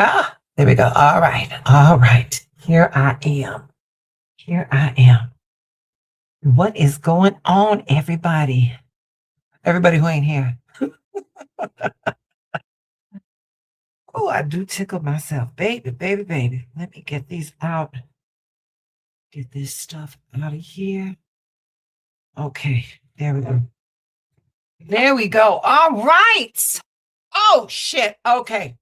Ah, there we go. All right. All right. Here I am. Here I am. What is going on, everybody? Everybody who ain't here. Oh, I do tickle myself. Baby, baby, baby. Let me get these out. Get this stuff out of here. Okay. There we go. There we go. All right. Oh, shit. Okay.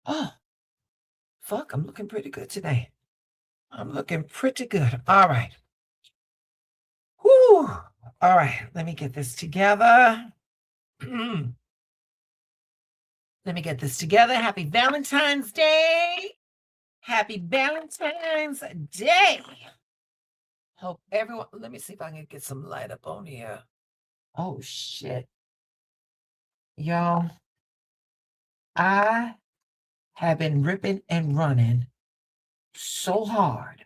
Oh, fuck. I'm looking pretty good today. I'm looking pretty good. All right. Whew. All right. Let me get this together. Let me get this together. Happy Valentine's Day. Happy Valentine's Day. Hope everyone, let me see if I can get some light up on here. Oh, shit. Y'all, I have been ripping and running so hard.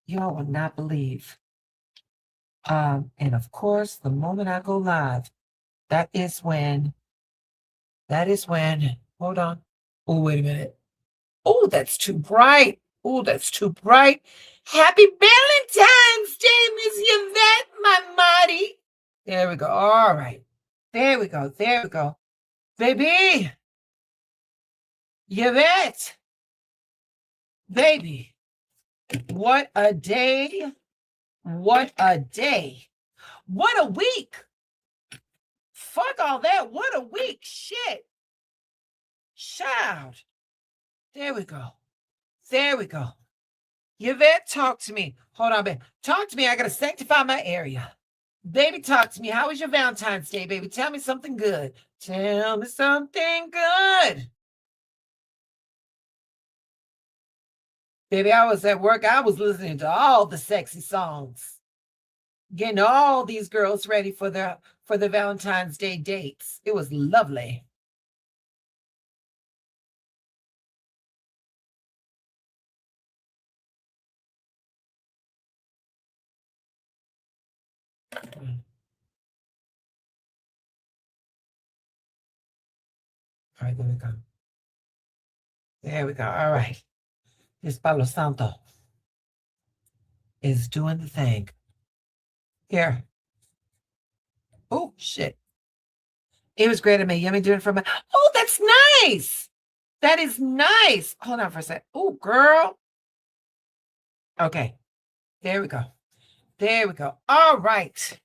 Y'all will not believe. And of course, the moment I go live, that is when, hold on. Oh, wait a minute. Oh, that's too bright. Oh, that's too bright. Happy Valentine's Day, Miss Yvette, my mighty. There we go. All right. There we go. There we go. Baby. Yvette. Baby. What a day. What a day. What a week. Fuck all that. What a week. Shit. Child. There we go. There we go. Yvette, talk to me. Hold on, babe. Talk to me. I got to sanctify my area. Baby, talk to me. How was your Valentine's Day, baby? Tell me something good. Tell me something good. Baby, I was at work. I was listening to all the sexy songs. Getting all these girls ready for the Valentine's Day dates. It was lovely. All right, there we go. There we go. All right. This Palo Santo is doing the thing. Here. Oh, shit. It was great. I made yummy dinner for my. Oh, that's nice. That is nice. Hold on for a sec. Oh, girl. Okay. There we go. There we go. All right.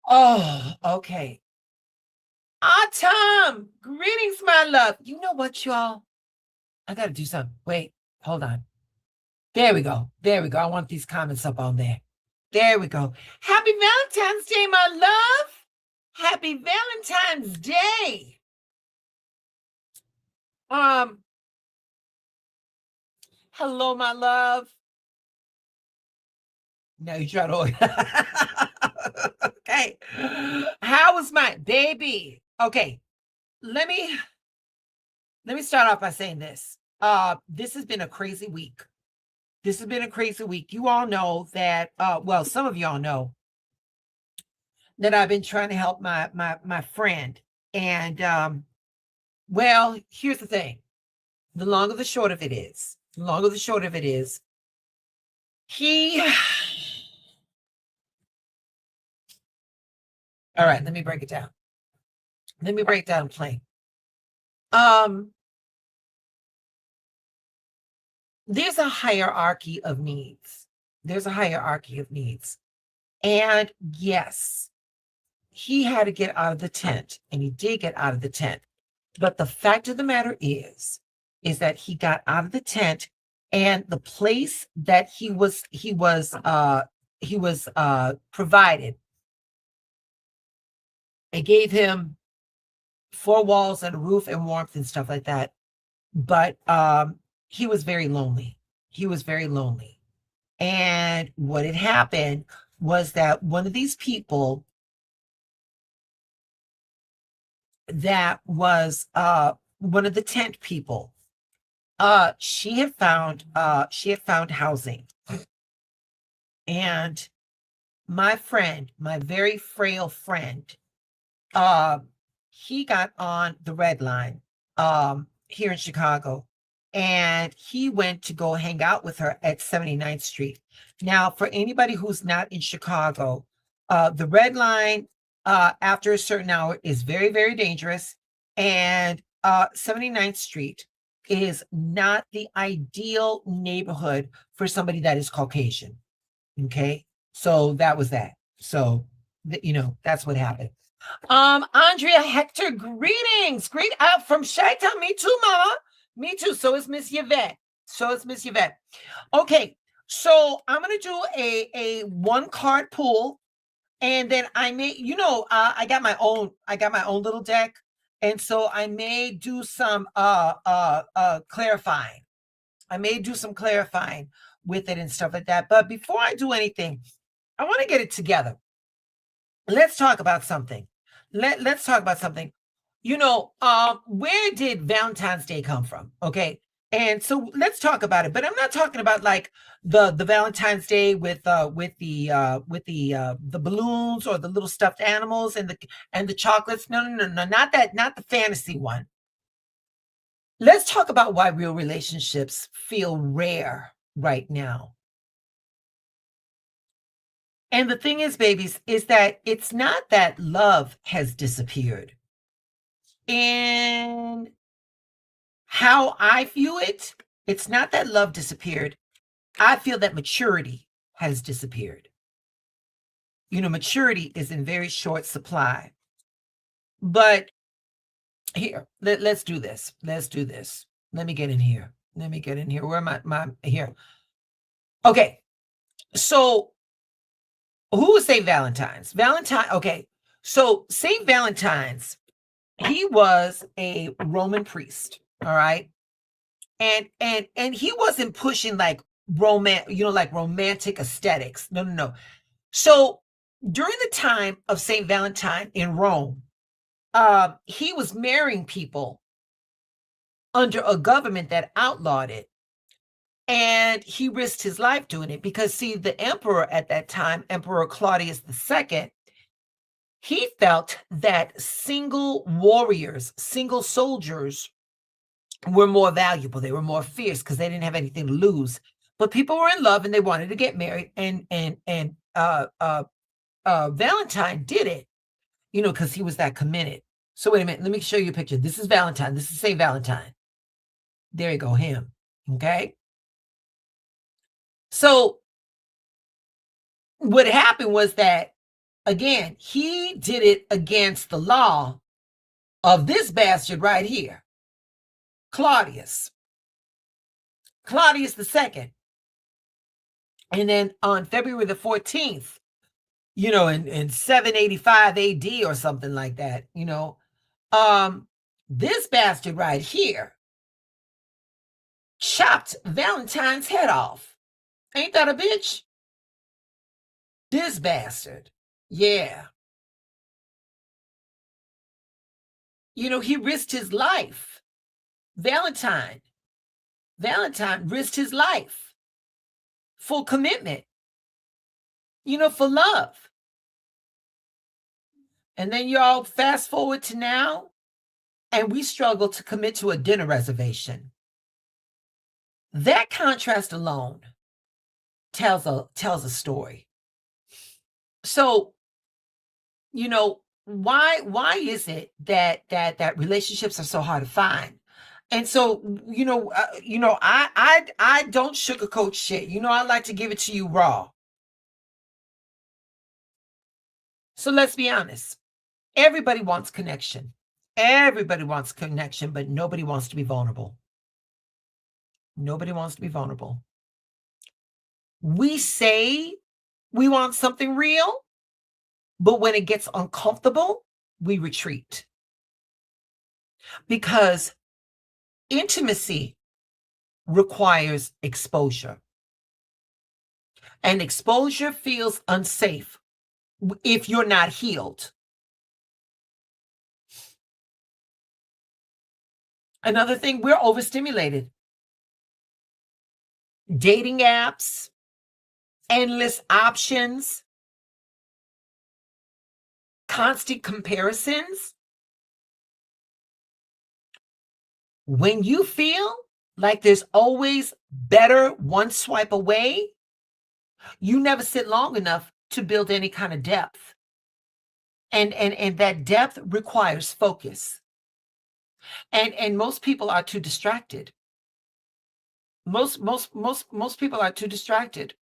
Oh, okay. Autumn. Greetings, my love. You know what, y'all? I got to do something. Wait, hold on. There we go. There we go. I want these comments up on there. There we go. Happy Valentine's Day, my love. Happy Valentine's Day. Hello, my love. Now you try to. Okay. How was my baby? Okay. Let me start off by saying this. This has been a crazy week. This has been a crazy week. You all know that, well, some of y'all know that I've been trying to help my friend. And well, here's the thing. The long of the short of it is, he all right, let me break it down. Let me break down plain. There's a hierarchy of needs. And yes, he had to get out of the tent, and he did get out of the tent. But the fact of the matter is that he got out of the tent, and the place that he was provided, it gave him 4 walls and a roof and warmth and stuff like that. But he was very lonely. And what had happened was that one of these people that was one of the tent people, she had found housing. And my friend, my very frail friend, he got on the red line here in Chicago, and he went to go hang out with her at 79th Street. Now, for anybody who's not in Chicago, the red line after a certain hour is very, very dangerous. And 79th Street is not the ideal neighborhood for somebody that is Caucasian. Okay. So that was that. So, that's what happened. Andrea Hector, greetings. Greet out from Chi-Town. Me too, mama. Me too. So is Miss Yvette. Okay. So I'm gonna do a one card pool, and then I may, I got my own little deck, and so I may do some clarifying. I may do some clarifying with it and stuff like that. But before I do anything, I want to get it together. Let's talk about something. Let's talk about something. Where did Valentine's Day come from? Okay. And so let's talk about it. But I'm not talking about like the Valentine's Day with the balloons or the little stuffed animals and the chocolates. No, not that, not the fantasy one. Let's talk about why real relationships feel rare right now. And the thing is, babies, is that it's not that love has disappeared. And how I view it, it's not that love disappeared. I feel that maturity has disappeared. Maturity is in very short supply. But here, let's do this. Let's do this. Let me get in here. Where am I? Here. Okay. So who was St. Valentine's? Okay. So St. Valentine's, he was a Roman priest. All right. And he wasn't pushing like romantic aesthetics. No. So during the time of St. Valentine in Rome, he was marrying people under a government that outlawed it. And he risked his life doing it because, see, the emperor at that time, Emperor Claudius II, he felt that single warriors, single soldiers were more valuable. They were more fierce because they didn't have anything to lose. But people were in love and they wanted to get married. And Valentine did it, because he was that committed. So wait a minute. Let me show you a picture. This is Valentine. This is St. Valentine. There you go, him. Okay. So what happened was that, again, he did it against the law of this bastard right here, Claudius II. And then on February the 14th, in 785 AD or something like that, this bastard right here chopped Valentine's head off. Ain't that a bitch? This bastard. Yeah. He risked his life. Valentine risked his life for commitment, for love. And then y'all fast forward to now, and we struggle to commit to a dinner reservation. That contrast alone tells a story. So, why is it that relationships are so hard to find? And so, I don't sugarcoat shit. I like to give it to you raw. So let's be honest. Everybody wants connection. Everybody wants connection, but nobody wants to be vulnerable. Nobody wants to be vulnerable. We say we want something real, but when it gets uncomfortable, we retreat. Because intimacy requires exposure. And exposure feels unsafe if you're not healed. Another thing, we're overstimulated. Dating apps, endless options, constant comparisons. When you feel like there's always better one swipe away, you never sit long enough to build any kind of depth. And that depth requires focus. And most people are too distracted. Most people are too distracted.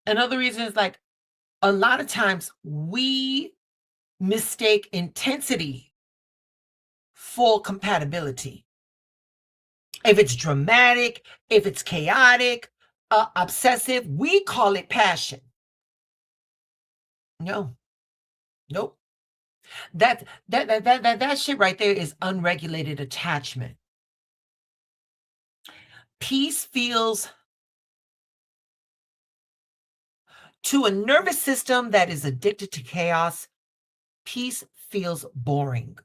Another reason is like a lot of times we mistake intensity for compatibility. If it's dramatic, if it's chaotic, obsessive, we call it passion. No, nope. That shit right there is unregulated attachment. Peace feels to a nervous system that is addicted to chaos, peace feels boring.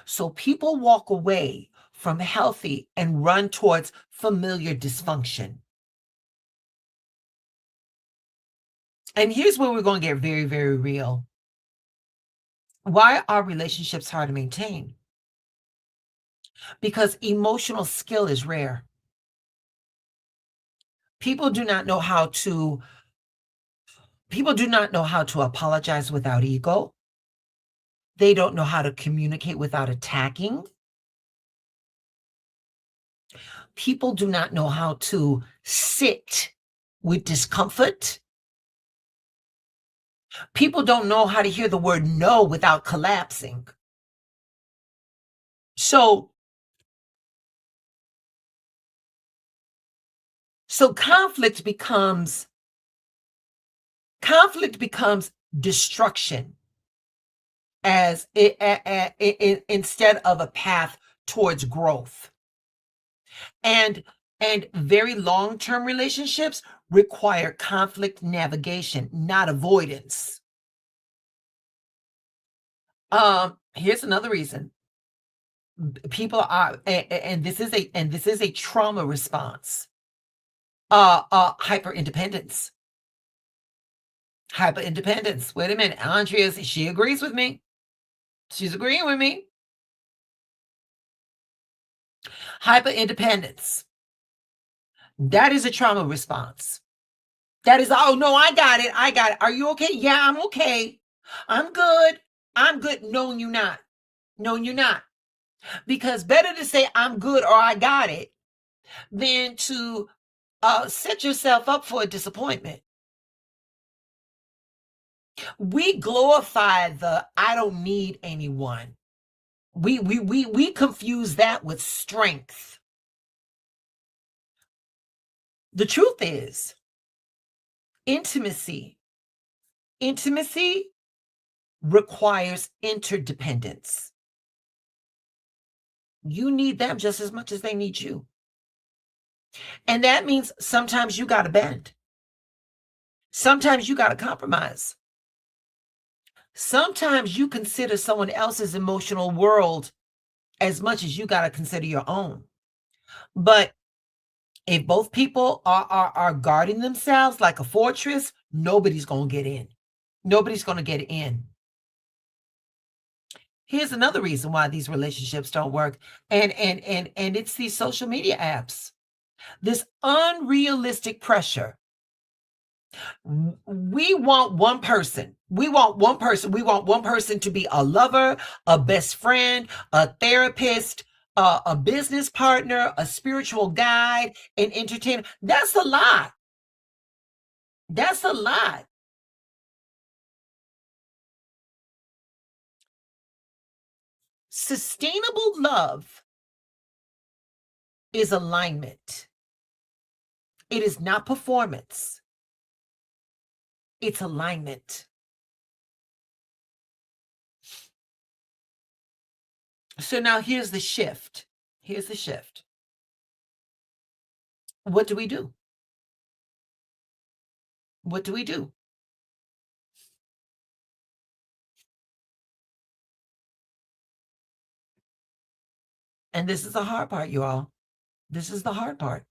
So people walk away from healthy and run towards familiar dysfunction. And here's where we're going to get very, very real. Why are relationships hard to maintain? Because emotional skill is rare. People do not know how to people do not know how to apologize without ego. They don't know how to communicate without attacking. People do not know how to sit with discomfort. People don't know how to hear the word no without collapsing. So so conflict becomes destruction as instead of a path towards growth. And very long-term relationships require conflict navigation, not avoidance. Here's another reason. People are and this is a trauma response. Hyper independence. Hyper independence. Wait a minute. Andrea, she agrees with me. She's agreeing with me. Hyper independence. That is a trauma response. That is, oh no, I got it. I got it. Are you okay? Yeah, I'm okay. I'm good. I'm good. No, you're not. No, you're not. Because better to say I'm good or I got it than to set yourself up for a disappointment. We glorify the I don't need anyone. We confuse that with strength. The truth is, intimacy requires interdependence. You need them just as much as they need you. And that means sometimes you got to bend. Sometimes you got to compromise. Sometimes you consider someone else's emotional world as much as you got to consider your own. But if both people are guarding themselves like a fortress, nobody's going to get in. Nobody's going to get in. Here's another reason why these relationships don't work. And it's these social media apps. This unrealistic pressure. We want one person. We want one person. We want one person to be a lover, a best friend, a therapist, a business partner, a spiritual guide, an entertainer. That's a lot. That's a lot. Sustainable love is alignment. It is not performance. It's alignment. So now here's the shift. Here's the shift. What do we do? What do we do? And this is the hard part, you all. This is the hard part.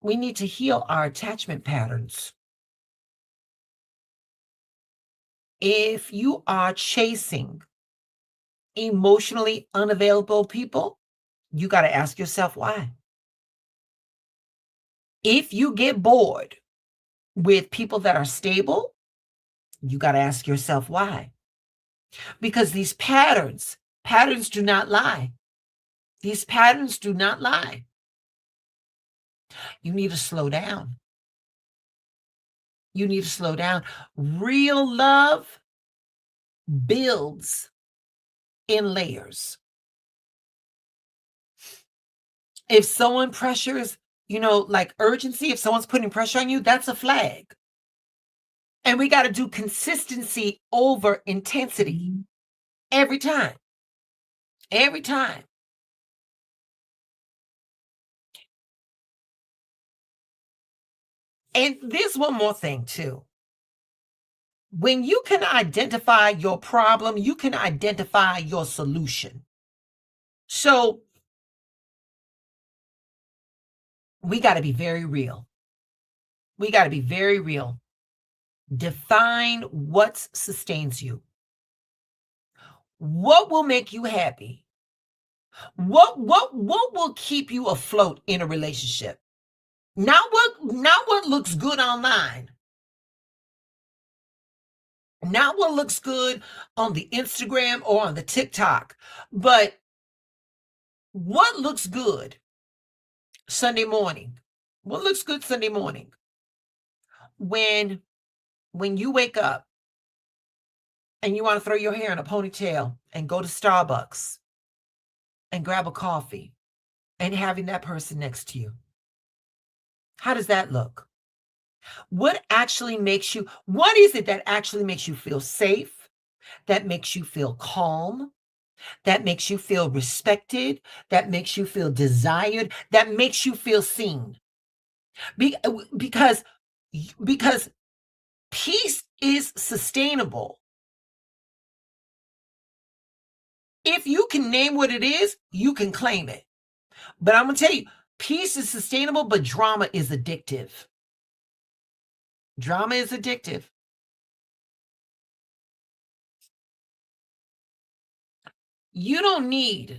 We need to heal our attachment patterns. If you are chasing emotionally unavailable people, you got to ask yourself why. If you get bored with people that are stable, you got to ask yourself why. Because these patterns do not lie. These patterns do not lie. You need to slow down. You need to slow down. Real love builds in layers. If someone pressures, like urgency, if someone's putting pressure on you, that's a flag. And we got to do consistency over intensity every time. Every time. And there's one more thing, too. When you can identify your problem, you can identify your solution. So we got to be very real. We got to be very real. Define what sustains you. What will make you happy? What will keep you afloat in a relationship? Not what looks good online. Not what looks good on the Instagram or on the TikTok, but what looks good Sunday morning? What looks good Sunday morning? When you wake up and you want to throw your hair in a ponytail and go to Starbucks and grab a coffee and having that person next to you. How does that look? What is it that actually makes you feel safe, that makes you feel calm, that makes you feel respected, that makes you feel desired, that makes you feel seen? Because peace is sustainable. If you can name what it is, you can claim it. But I'm going to tell you, peace is sustainable, but drama is addictive. Drama is addictive. You don't need,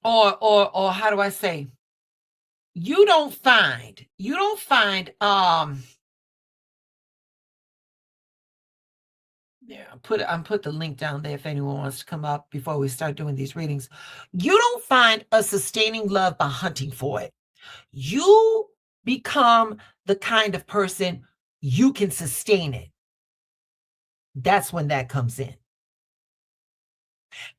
or how do I say, you don't find yeah, I'm put the link down there if anyone wants to come up before we start doing these readings. You don't find a sustaining love by hunting for it. You become the kind of person you can sustain it. That's when that comes in.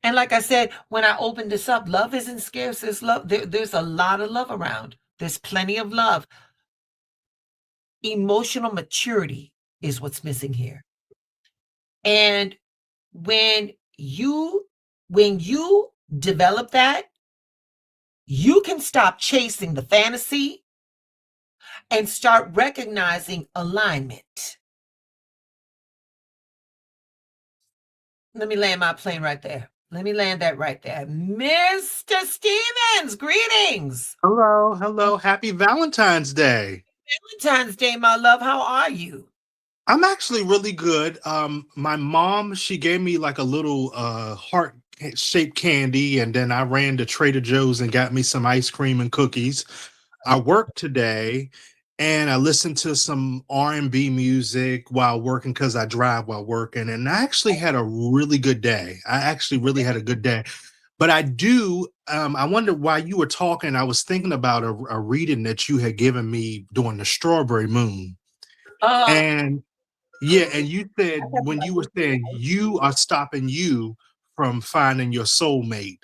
And like I said, when I opened this up, love isn't scarce. There's love. There's a lot of love around. There's plenty of love. Emotional maturity is what's missing here. And when you develop that, you can stop chasing the fantasy and start recognizing alignment. Let me land my plane right there. Let me land that right there. Mr. Stevens, greetings. Hello. Happy Valentine's Day. Valentine's Day, my love. How are you? I'm actually really good. My mom, she gave me like a little heart shaped candy, and then I ran to Trader Joe's and got me some ice cream and cookies. I worked today and I listened to some R&B music while working because I drive while working, and I actually had a really good day. I actually really had a good day. But I wonder why you were talking. I was thinking about a reading that you had given me during the strawberry moon. Uh, And yeah, and you said when you were saying you are stopping you from finding your soulmate,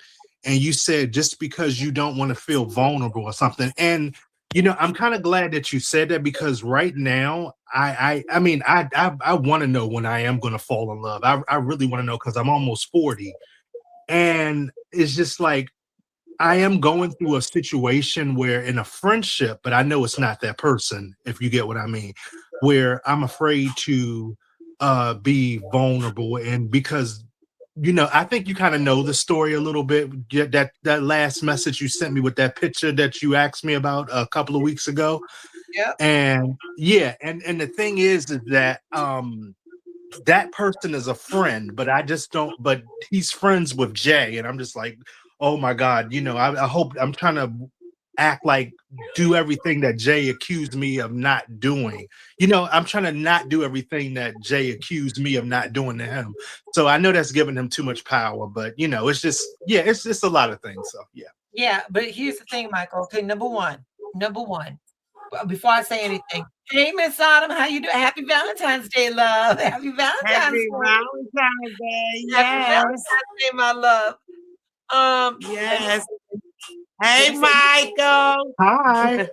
and you said just because you don't want to feel vulnerable or something. And I'm kind of glad that you said that, because right now, I want to know when I am going to fall in love. I really want to know, because I'm almost 40, and it's just like I am going through a situation where, in a friendship, but I know it's not that person, if you get what I mean, where I'm afraid to be vulnerable. And because, I think you kind of know the story a little bit. That last message you sent me with that picture that you asked me about a couple of weeks ago. yep. And yeah, and the thing is that that person is a friend, but I just don't. But he's friends with Jay, and I'm just like, oh my god, I hope I'm trying to act like do everything that Jay accused me of not doing. I'm trying to not do everything that Jay accused me of not doing to him. So I know that's giving him too much power, but it's just it's just a lot of things. So yeah. Yeah, but here's the thing, Michael. Okay, number one. Before I say anything, hey Miss Autumn, how you doing? Happy Valentine's Day, love. Happy Valentine's Happy Day. Valentine's Day. Happy Yes. Valentine's Day, my love. Let me Yes. say, Hey, let me say Michael. Hi.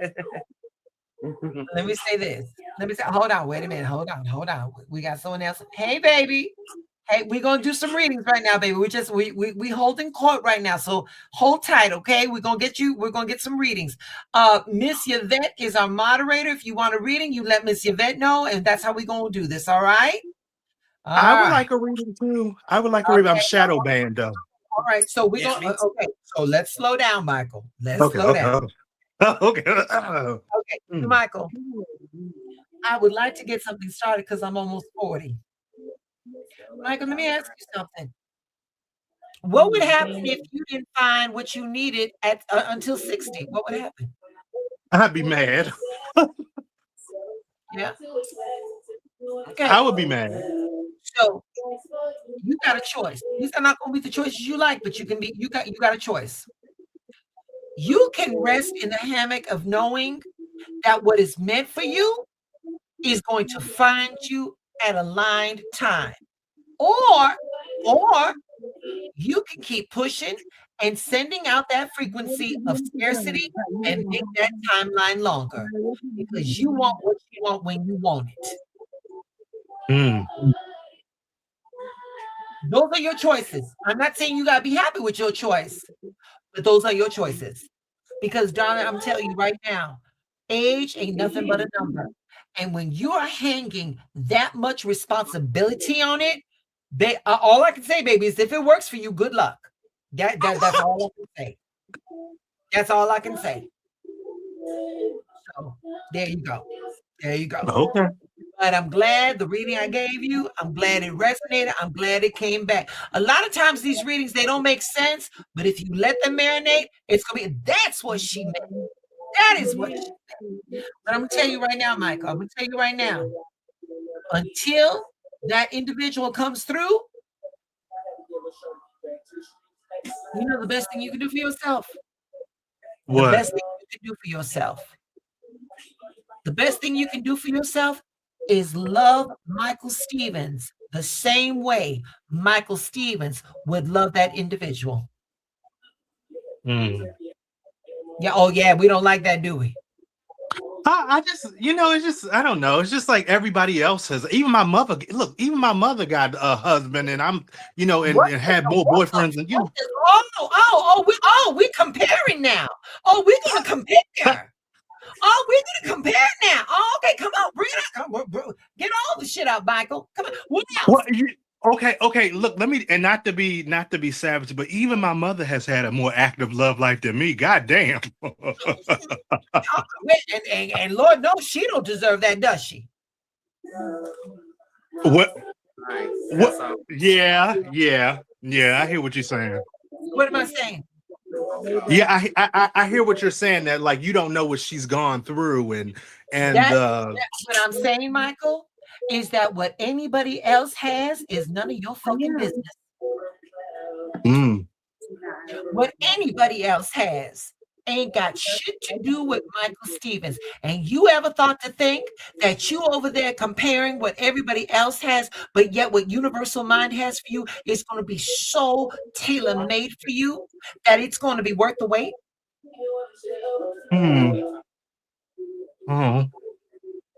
let me say this. Let me say, hold on, wait a minute. Hold on. We got someone else. Hey, baby. Hey, we're gonna do some readings right now, baby. We holding court right now. So hold tight, okay? We're gonna get some readings. Miss Yvette is our moderator. If you want a reading, you let Miss Yvette know, and that's how we're gonna do this, all right? I All would right. like a reading too. I would like a reading. I'm Okay, shadow banned though. all right. So we're Yeah, gonna me too. okay. So let's slow down, Michael. Let's Okay, slow okay, down. okay. Okay. Okay, so Michael, I would like to get something started because I'm almost 40. Michael, let me ask you something. What would happen if you didn't find what you needed at until 60? What would happen? I'd be mad. Yeah. I Okay. would be mad. So you got a choice. These are not going to be the choices you like, but you got a choice. You can rest in the hammock of knowing that what is meant for you is going to find you at a aligned time. Or you can keep pushing and sending out that frequency of scarcity and make that timeline longer because you want what you want when you want it. Mm. Those are your choices. I'm not saying you got to be happy with your choice, but those are your choices. Because, darling, I'm telling you right now, age ain't nothing but a number. And when you are hanging that much responsibility on it, all I can say, baby, is if it works for you, good luck. That's all I can say. That's all I can say. So there you go. There you go. Okay. But I'm glad the reading I gave you, I'm glad it resonated. I'm glad it came back. A lot of times these readings, they don't make sense, but if you let them marinate, it's going to be, that's what she meant. That is what she meant. But I'm going to tell you right now, Michael, I'm going to tell you right now, until that individual comes through, you know the best thing you can do for yourself? The What? best thing you can do for yourself. The best thing you can do for yourself is love Michael Stevens the same way Michael Stevens would love that individual. Mm. Yeah. Oh, yeah. We don't like that, do we? I just, it's just, I don't know. It's just like everybody else has. Even my mother. Look, even my mother got a husband, and I'm, and had more boyfriends, and we comparing now. Oh, we're gonna compare. Oh, we're gonna compare now. Oh, okay, come on, bring it up. Come, get all the shit out, Michael. Come on. What else? What? Okay. Look, let me, and not to be savage, but even my mother has had a more active love life than me. God damn. And Lord knows she don't deserve that, does she? What? Nice. What? Yeah. I hear what you're saying. What am I saying? Yeah, I hear what you're saying. That like you don't know what she's gone through, and what I'm saying, Michael, is that what anybody else has is none of your fucking business. Mm. What anybody else has ain't got shit to do with Michael Stevens. And you ever thought to think that you over there comparing what everybody else has, but yet what Universal Mind has for you is going to be so tailor-made for you that it's going to be worth the wait? Mm.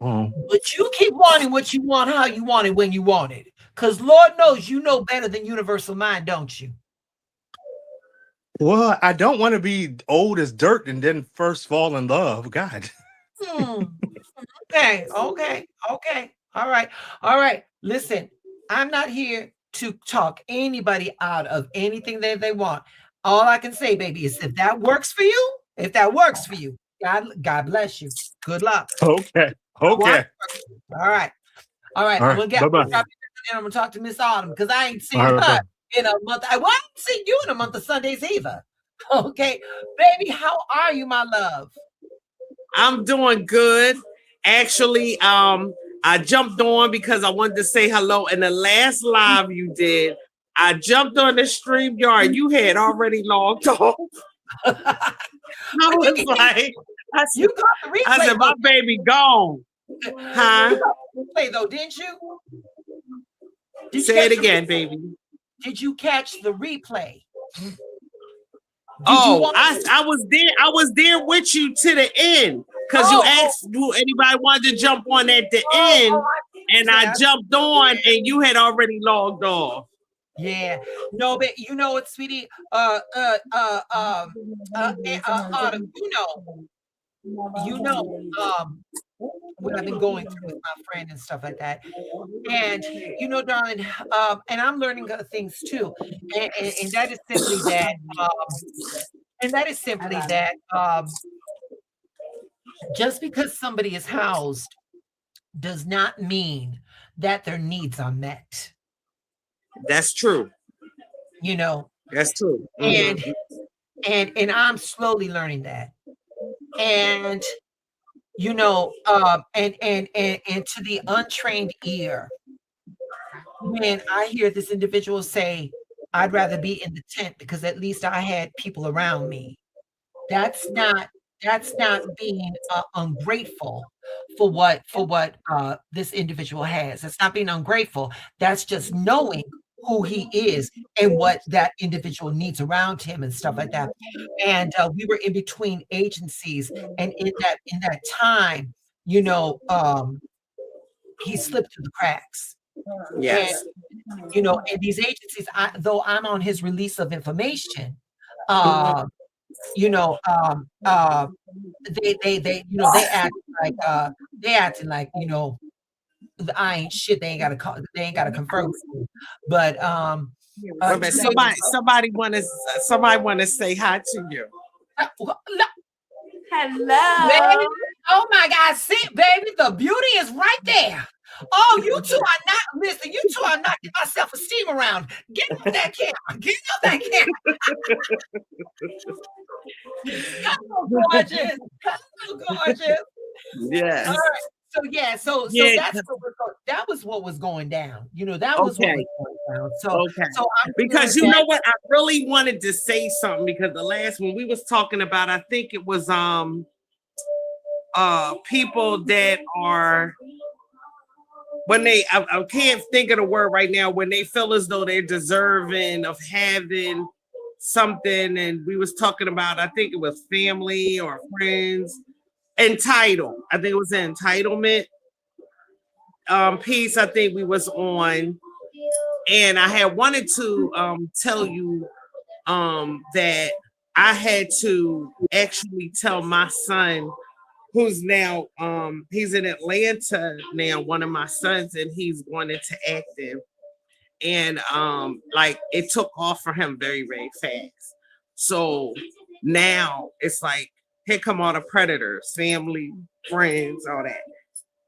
Oh. But you keep wanting what you want, how you want it, when you want it. Because Lord knows you know better than Universal Mind, don't you? Well, I don't want to be old as dirt and then first fall in love. God. Okay. All right. Listen, I'm not here to talk anybody out of anything that they want. All I can say, baby, is if that works for you, God bless you. Good luck. Okay. All right. All I'm right. gonna Bye bye. drop and I'm gonna talk to Miss Autumn because I ain't seen All her right. in a month. I haven't seen you in a month of Sundays either. Okay, baby, how are you, my love? I'm doing good. Actually, I jumped on because I wanted to say hello. In the last live you did, I jumped on the StreamYard. You had already logged off. I was like, I You said, got the replay. I said, my baby gone. Huh? You got the replay though, didn't you? Did Say you it again, baby. Did you catch the replay? I was there with you to the end because you asked who anybody wanted to jump on at the end, and I jumped on, and you had already logged off. Yeah, no, but you know what, sweetie? What I've been going through with my friend and stuff like that. And darling, and I'm learning other things too. And that is simply that, just because somebody is housed does not mean that their needs are met. That's true. That's true. Mm-hmm. And I'm slowly learning that. And and to the untrained ear, when I hear this individual say, I'd rather be in the tent because at least I had people around me. That's not being ungrateful for what this individual has. It's not being ungrateful. That's just knowing who he is and what that individual needs around him and stuff like that. And we were in between agencies, and in that time, he slipped through the cracks. Yes. And and these agencies, though I'm on his release of information, they acting like I ain't shit. They ain't got to confirm with me. But somebody want to say hi to you. Hello. Baby. Oh my God, see, baby, the beauty is right there. Oh, you two are not, listen, you two are knocking my self-esteem around. Get off that camera. Get off that camera. Hello, gorgeous. Hello, gorgeous. Yes. All right. So that was what was going down. That was what was going down. So because you know what, I really wanted to say something because the last one we was talking about, I think it was people that are when I can't think of the word right now, when they feel as though they're deserving of having something, and we was talking about, I think it was family or friends. Entitled. I think it was an entitlement piece I think we was on. And I had wanted to tell you that I had to actually tell my son, who's now he's in Atlanta now, one of my sons, and he's going into acting. And like it took off for him very, very fast. So now it's like, here come all the predators, family, friends, all that.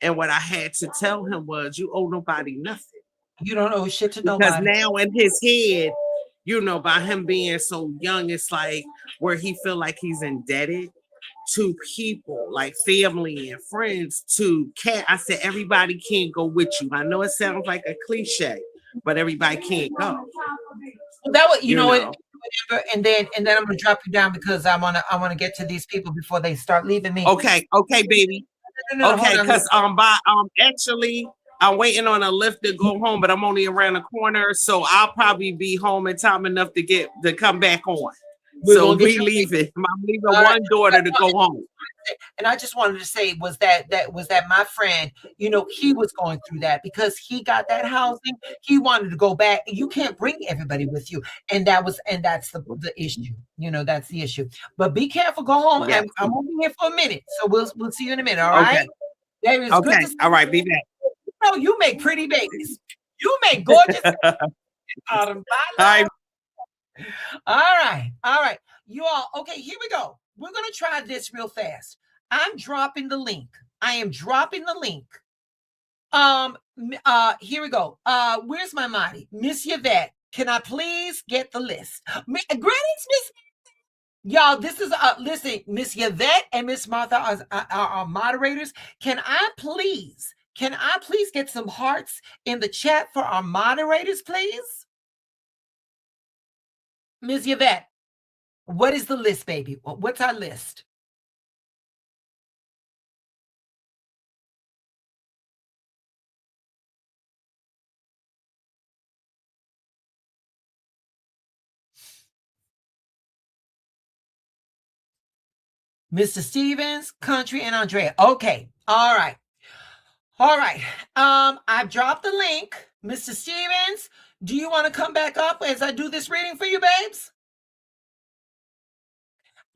And what I had to tell him was, you owe nobody nothing. You don't owe shit to nobody. Because now in his head, by him being so young, it's like where he feel like he's indebted to people like family and friends I said, everybody can't go with you. I know it sounds like a cliche, but everybody can't go. That was, and then I'm gonna drop you down because I wanna get to these people before they start leaving me. Okay, baby. No, okay, because actually I'm waiting on a lift to go home, but I'm only around the corner, so I'll probably be home in time enough to come back on. So we leaving. I'm leaving one daughter to go home. And I just wanted to say was that my friend, he was going through that because he got that housing. He wanted to go back. You can't bring everybody with you, and that's the issue. That's the issue. But be careful. Go home. Yeah. I'm only here for a minute, so we'll see you in a minute. All right. Okay. Okay. All right. Be back. You make pretty babies. You make gorgeous. All right. All right. You all, okay, here we go. We're going to try this real fast. I'm dropping the link. I am dropping the link. Here we go. Where's my Marty? Miss Yvette, can I please get the list? Greetings, Miss. Y'all, this is listen, Miss Yvette and Miss Martha are our moderators. Can I please get some hearts in the chat for our moderators, please? Miss Yvette, what is the list, baby? What's our list? Mr. Stevens, Country, and Andrea. Okay. All right. All right. I've dropped the link. Mr. Stevens, do you want to come back up as I do this reading for you, babes?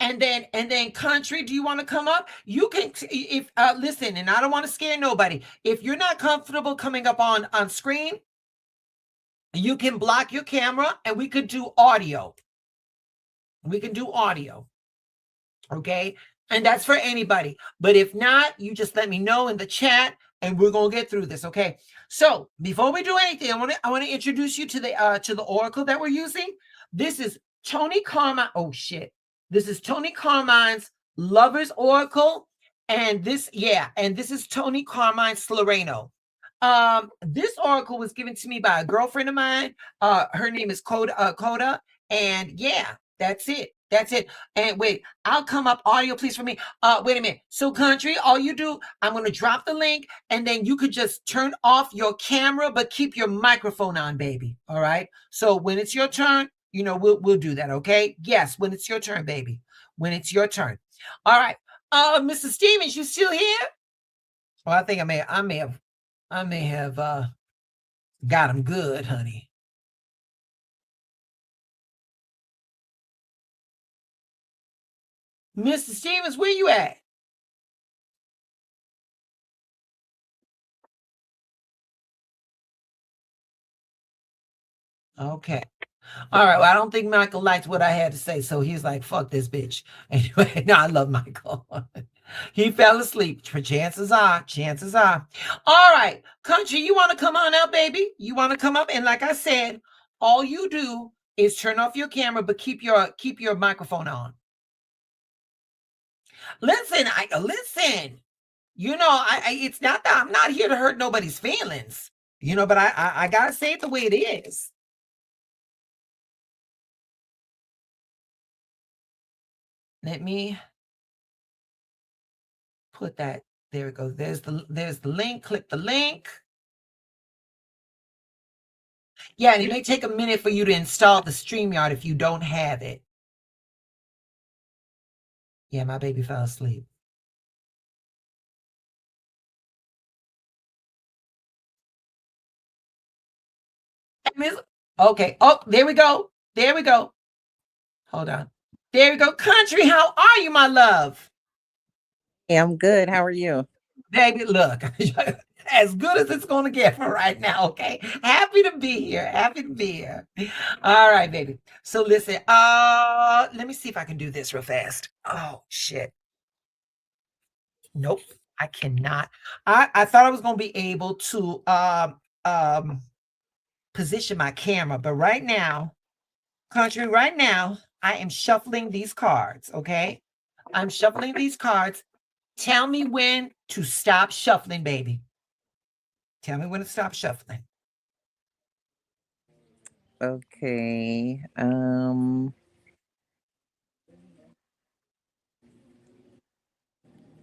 And then Country, do you want to come up? You can, if listen, and I don't want to scare nobody. If you're not comfortable coming up on screen, you can block your camera and we could do audio. We can do audio. Okay. And that's for anybody. But if not, you just let me know in the chat and we're going to get through this. Okay. So before we do anything, I want to introduce you to the oracle that we're using. This is Tony Carmine. Oh shit. This is Tony Carmine's Lover's Oracle. And this is Tony Carmine Sloreno. This oracle was given to me by a girlfriend of mine. Her name is Coda. And yeah, that's it. That's it. And wait, I'll come up audio, please, for me. Wait a minute. So, Country, all you do, I'm going to drop the link, and then you could just turn off your camera, but keep your microphone on, baby. All right. So when it's your turn, we'll do that. Okay. Yes, when it's your turn, baby. When it's your turn. All right. Mr. Stevens, you still here? Well, I think I may have got him good, honey. Mr. Stevens, where you at? Okay. All right. Well, I don't think Michael liked what I had to say, so he's like, fuck this bitch. Anyway, no, I love Michael. He fell asleep. Chances are. All right. Country, you want to come on out, baby? You want to come up? And like I said, all you do is turn off your camera, but keep your microphone on. Listen. It's not that I'm not here to hurt nobody's feelings, but I gotta say it the way it is. Let me put that. There it goes. There's the link. Click the link. Yeah, and it may take a minute for you to install the StreamYard if you don't have it. Yeah, my baby fell asleep. Okay. Oh, there we go. Hold on. There we go. Country, how are you, my love? Hey, I'm good. How are you? Baby, look, as good as it's going to get for right now, okay? Happy to be here. All right, baby. So listen, let me see if I can do this real fast. Oh, shit. Nope, I cannot. I thought I was going to be able to position my camera, but right now, Country, I am shuffling these cards, okay? I'm shuffling these cards. Tell me when to stop shuffling, baby. Tell me when to stop shuffling. Okay.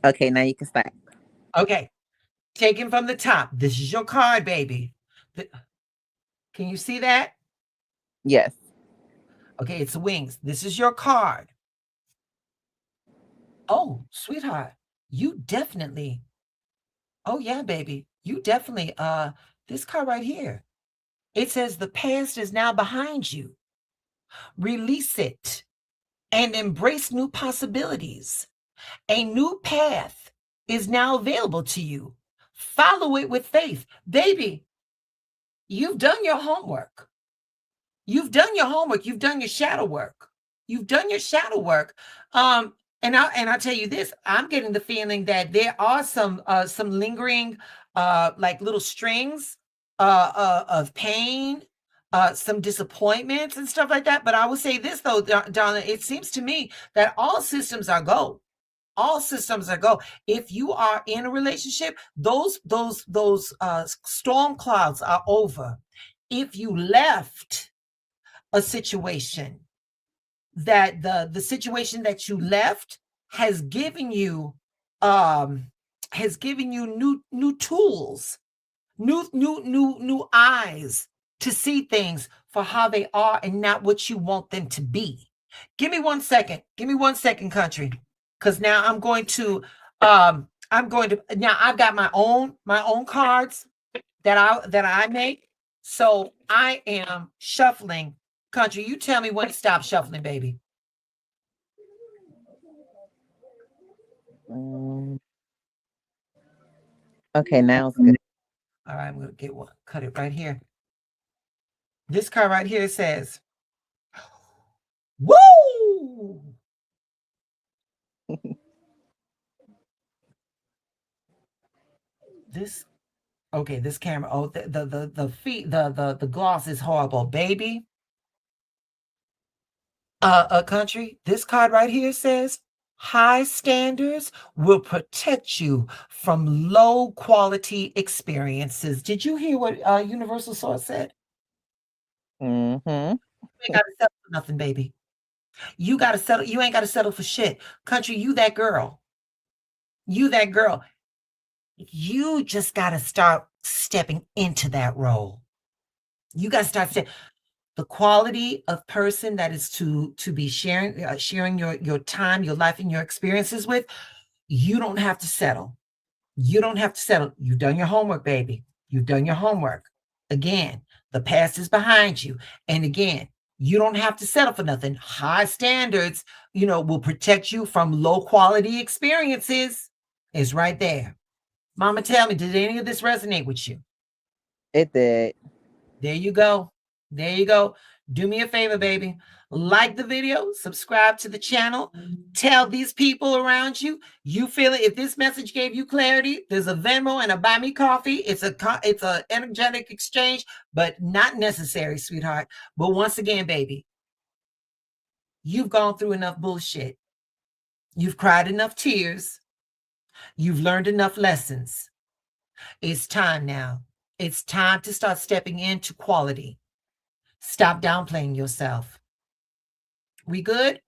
Okay, now you can stop. Okay. Taking from the top. This is your card, baby. Can you see that? Yes. Okay, it's wings. This is your card. Oh, sweetheart, you definitely. Oh, yeah, baby. You definitely, this card right here. It says the past is now behind you. Release it and embrace new possibilities. A new path is now available to you. Follow it with faith. Baby, you've done your homework. You've done your shadow work. And I'll tell you this, I'm getting the feeling that there are some lingering like little strings of pain, some disappointments and stuff like that. But I will say this though, Donna, it seems to me that all systems are go. All systems are go. If you are in a relationship, those storm clouds are over. If you left a situation, that the situation that you left has given you new tools, new eyes to see things for how they are and not what you want them to be. Give me 1 second. Give me 1 second, country. Because now I'm going to now I've got my own cards that I make. So I am shuffling. Country, you tell me when to stop shuffling, baby. Okay, now it's good. All right, I'm gonna get one. Cut it right here. This card right here says, "Woo!" This okay. This camera. Oh, the feet. The gloss is horrible, baby. A country. This card right here says, "High standards will protect you from low quality experiences." Did you hear what Universal Source said? Mm-hmm. You ain't got to settle for nothing, baby. You got to settle. You ain't got to settle for shit. Country, you that girl. You that girl. You just got to start stepping into that role. You got to start the quality of person that is to be sharing your time, your life, and your experiences with. You don't have to settle. You don't have to settle. You've done your homework, baby. You've done your homework. Again, the past is behind you. And again, you don't have to settle for nothing. High standards, will protect you from low quality experiences. It's right there. Mama, tell me, did any of this resonate with you? It did. There you go. There you go. Do me a favor, baby. Like the video, subscribe to the channel, tell these people around you, you feel it. If this message gave you clarity, there's a Venmo and a buy me coffee. It's a energetic exchange, but not necessary, sweetheart. But once again, baby, you've gone through enough bullshit. You've cried enough tears. You've learned enough lessons. It's time now. It's time to start stepping into quality. Stop downplaying yourself. We good?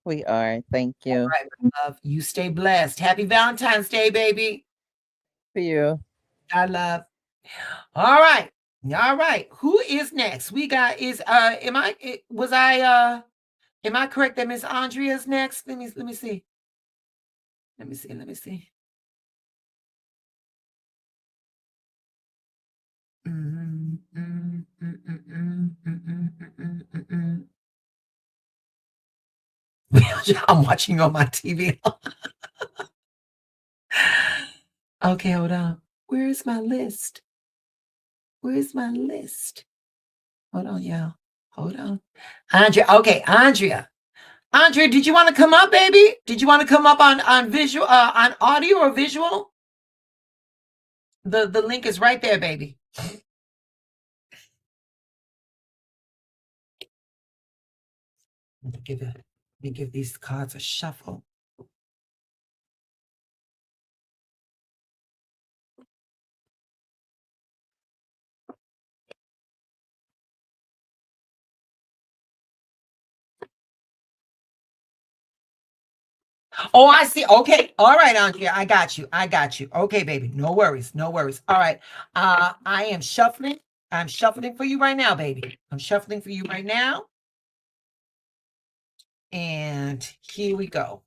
We are. Thank you. All right, my love. You stay blessed. Happy Valentine's Day, baby. For you. I love. All right. All right. Who is next? We got am I correct that Miss Andrea's next? Let me see. Let me see. I'm watching on my TV. Okay, hold on. Where is my list? Where's my list? Hold on, y'all. Hold on. Andrea. Okay, Andrea. Andrea, did you want to come up, baby? Did you want to come up on visual, on audio or visual? The link is right there, baby. Let me give these cards a shuffle. Oh, I see. Okay. All right, Andrea. I got you. Okay, baby. No worries. All right. I am shuffling. I'm shuffling for you right now, baby. I'm shuffling for you right now. And here we go.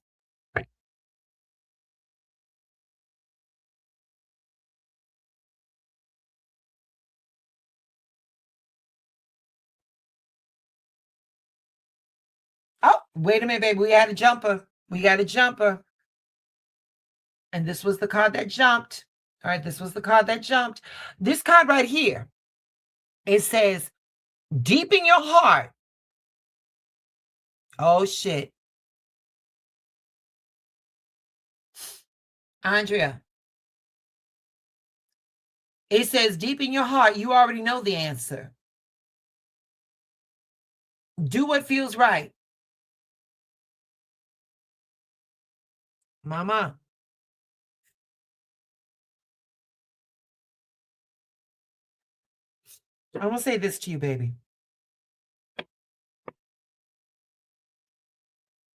Oh, wait a minute, baby. We had a jumper. And this was the card that jumped. All right, this was the card that jumped. This card right here, it says, deep in your heart. Oh, shit. Andrea, It says deep in your heart, you already know the answer. Do what feels right. Mama. I'm going to say this to you, baby.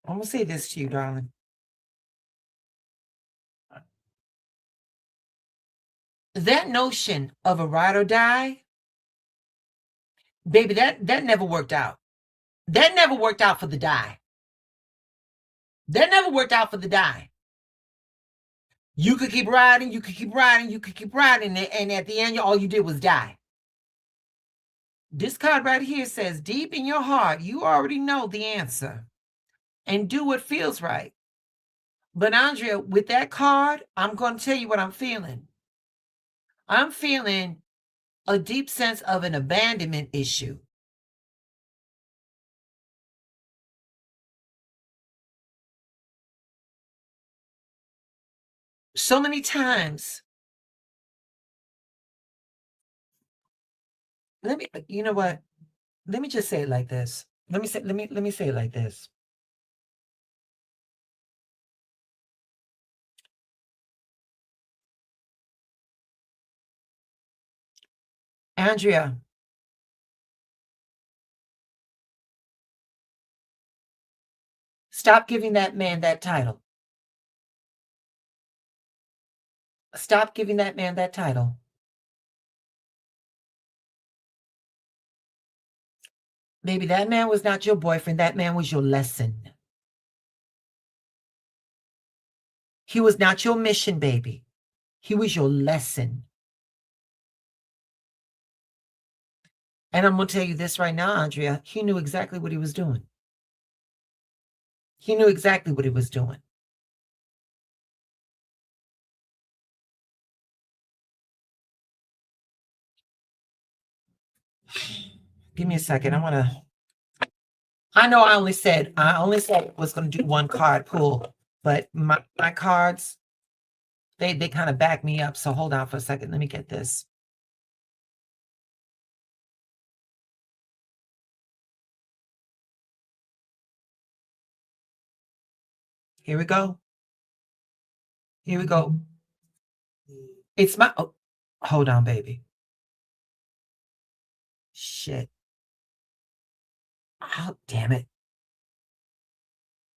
I'm going to say this to you, darling. That notion of a ride or die, baby, that never worked out. That never worked out for the die. That never worked out for the die. You could keep riding, you could keep riding, you could keep riding, and at the end, all you did was die. This card right here says, deep in your heart, you already know the answer. And do what feels right. But Andrea, with that card, I'm going to tell you what I'm feeling. I'm feeling a deep sense of an abandonment issue. So many times, you know what? Let me just say it like this. Let me say it like this. Andrea, stop giving that man that title. Stop giving that man that title. Baby, that man was not your boyfriend. That man was your lesson. He was not your mission, baby. He was your lesson. And I'm going to tell you this right now, Andrea. He knew exactly what he was doing. He knew exactly what he was doing. Give me a second. I know I only said I was going to do one card pull, but my cards, they kind of back me up. So hold on for a second. Let me get this. Here we go. Here we go. It's my, oh, hold on, baby. Shit. Oh, damn it.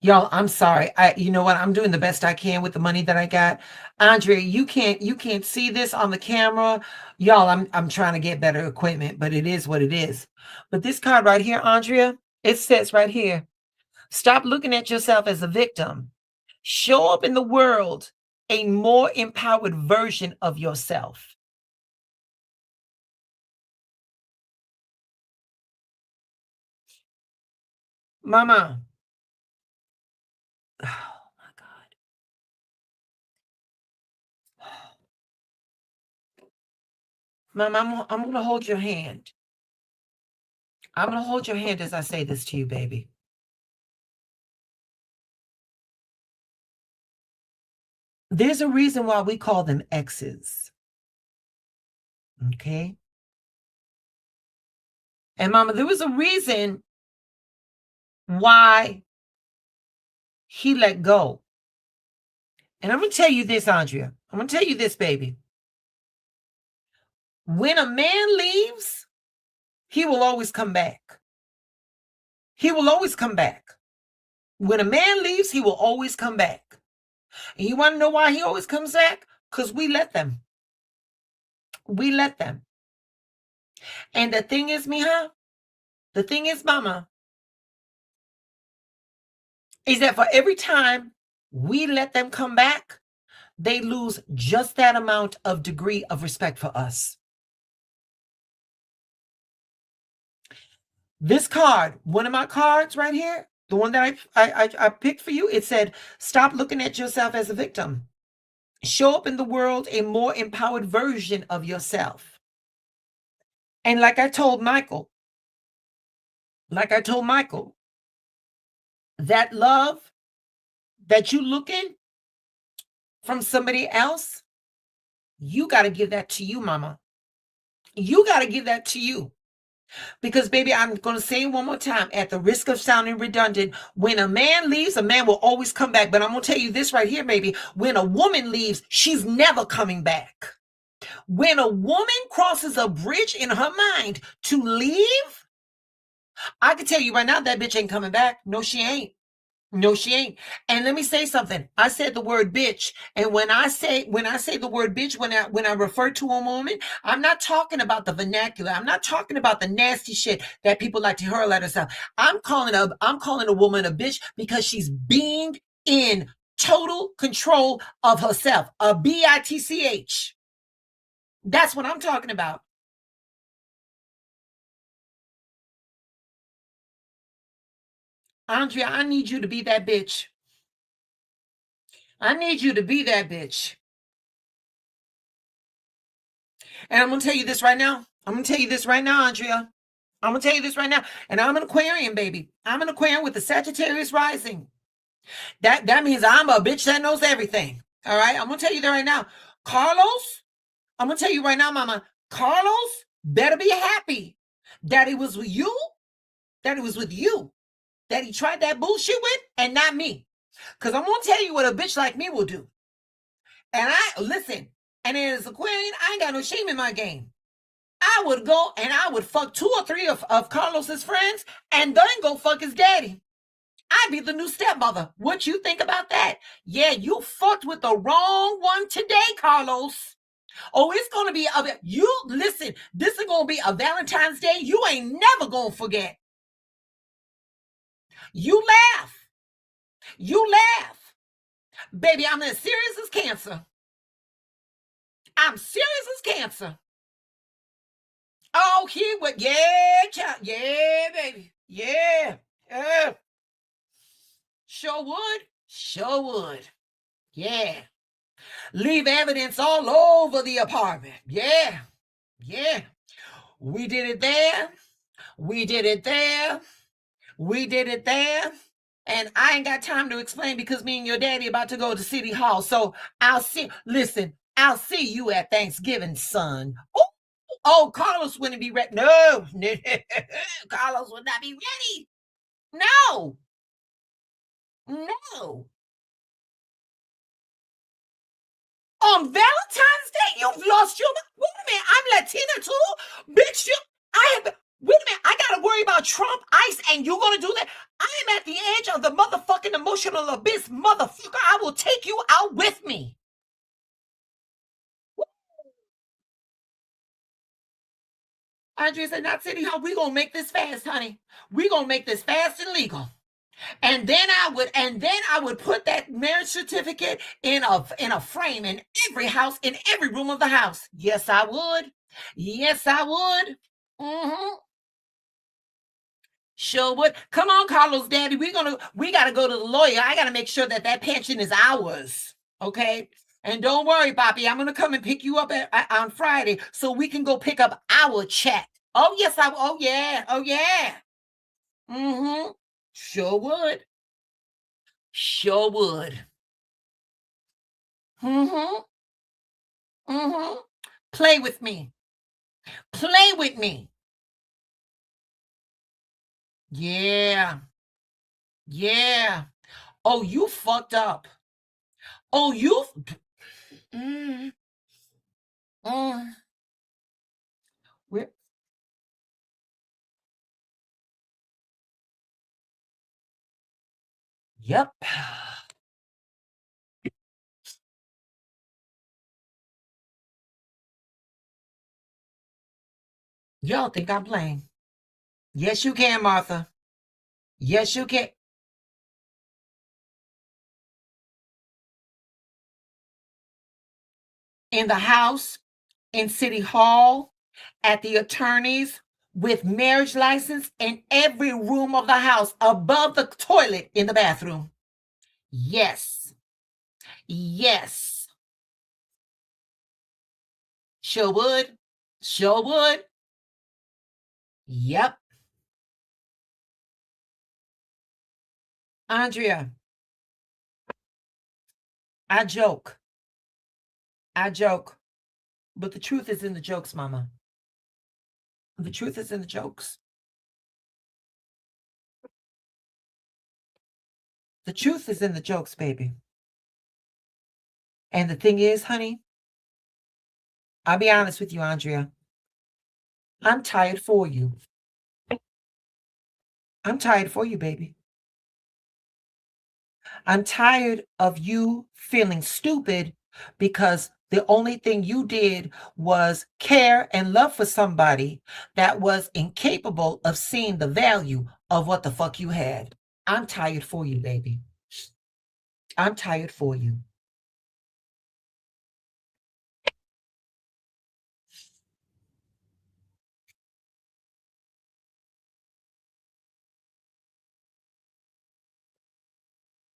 Y'all, I'm sorry. You know what? I'm doing the best I can with the money that I got. Andrea, you can't see this on the camera. Y'all, I'm trying to get better equipment, but it is what it is. But this card right here, Andrea, it says right here, stop looking at yourself as a victim. Show up in the world a more empowered version of yourself. Mama. Oh my God. Mama, I'm going to hold your hand. I'm going to hold your hand as I say this to you, baby. There's a reason why we call them exes. Okay? And Mama, there was a reason why he let go. And I'm going to tell you this, Andrea. I'm going to tell you this, baby. When a man leaves, he will always come back. He will always come back. When a man leaves, he will always come back. And you want to know why he always comes back? Because we let them. We let them. And the thing is, mija, the thing is, mama, is that for every time we let them come back, they lose just that amount of degree of respect for us. This card, one of my cards right here, the one that I picked for you, it said, stop looking at yourself as a victim. Show up in the world a more empowered version of yourself. And like I told Michael, that love that you looking from somebody else, you got to give that to you, mama. You got to give that to you. Because, baby, I'm going to say it one more time at the risk of sounding redundant. When a man leaves, a man will always come back. But I'm going to tell you this right here, baby. When a woman leaves, she's never coming back. When a woman crosses a bridge in her mind to leave, I can tell you right now, that bitch ain't coming back. No, she ain't. No, she ain't. And let me say something. I said the word bitch. And when I say the word bitch, when I refer to a woman, I'm not talking about the vernacular. I'm not talking about the nasty shit that people like to hurl at herself. I'm calling a woman a bitch because she's being in total control of herself. A bitch. That's what I'm talking about. Andrea, I need you to be that bitch. I need you to be that bitch. And I'm going to tell you this right now. Andrea. I'm going to tell you this right now. And I'm an Aquarian, baby. I'm an Aquarian with the Sagittarius rising. That means I'm a bitch that knows everything. All right? I'm going to tell you that right now. Carlos, I'm going to tell you right now, mama. Carlos better be happy that it was with you, that he tried that bullshit with, and not me. Because I'm going to tell you what a bitch like me will do. And listen, and as a queen, I ain't got no shame in my game. I would go and I would fuck 2 or 3 of Carlos's friends and then go fuck his daddy. I'd be the new stepmother. What you think about that? Yeah, you fucked with the wrong one today, Carlos. Oh, it's going to be, listen, this is going to be a Valentine's Day you ain't never going to forget. You laugh. Baby, I'm as serious as cancer. I'm serious as cancer. Oh, he would, yeah, child. Yeah, baby. Yeah. Sure would. Yeah. Leave evidence all over the apartment. Yeah. We did it there. And I ain't got time to explain because me and your daddy about to go to City Hall. So I'll see you at Thanksgiving, son. Oh, Carlos wouldn't be ready. No. Carlos would not be ready. No. On Valentine's Day, you've lost your mind. Wait a minute, I'm Latina too. Bitch, wait a minute, I gotta worry about Trump, ICE, and you're gonna do that? I am at the edge of the motherfucking emotional abyss, motherfucker. I will take you out with me. Andrea said, not City Hall. We're gonna make this fast, honey. We're gonna make this fast and legal. And then I would put that marriage certificate in a frame in every house, in every room of the house. Yes, I would. Mm-hmm. Sure would. Come on, Carlos, daddy. We gotta go to the lawyer. I gotta make sure that pension is ours. Okay. And don't worry, Poppy. I'm gonna come and pick you up on Friday so we can go pick up our check. Oh yes, oh yeah. Mm-hmm. Sure would. Mm-hmm. Play with me. Yeah. Oh, you fucked up. Oh, you. Mm, mm. Yep. Y'all think I'm playing? Yes, you can, Martha. Yes, you can. In the house, in City Hall, at the attorneys, with marriage license in every room of the house, above the toilet in the bathroom. Yes. Sure would. Yep. Andrea, I joke. But the truth is in the jokes, mama. The truth is in the jokes. The truth is in the jokes, baby. And the thing is, honey, I'll be honest with you, Andrea. I'm tired for you. I'm tired for you, baby. I'm tired of you feeling stupid because the only thing you did was care and love for somebody that was incapable of seeing the value of what the fuck you had. I'm tired for you, baby. I'm tired for you.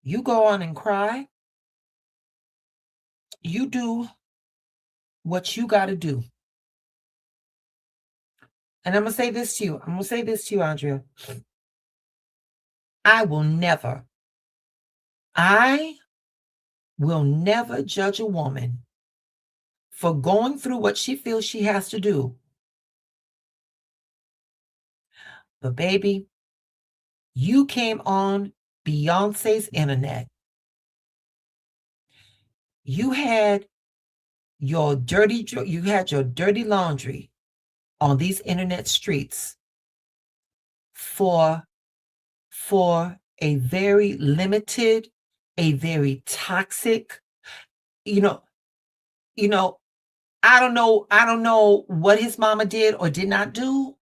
You go on and cry. You do what you got to do. And I'm going to say this to you. Andrea. I will never judge a woman for going through what she feels she has to do. But baby, you came on Beyonce's internet. You had your dirty laundry on these internet streets for a very limited, a very toxic, you know, I don't know what his mama did or did not do,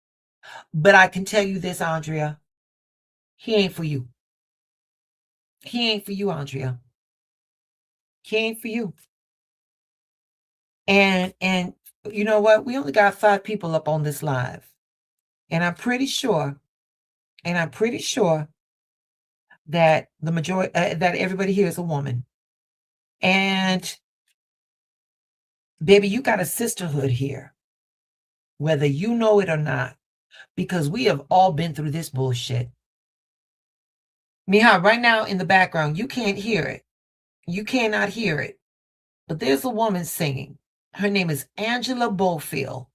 but I can tell you this, Andrea, he ain't for you. He ain't for you, Andrea. He ain't for you. And you know what? We only got 5 people up on this live. And I'm pretty sure that the majority, that everybody here is a woman. And baby, you got a sisterhood here, whether you know it or not, because we have all been through this bullshit. Miha, right now in the background, you can't hear it. You cannot hear it. But there's a woman singing. Her name is Angela Bofield.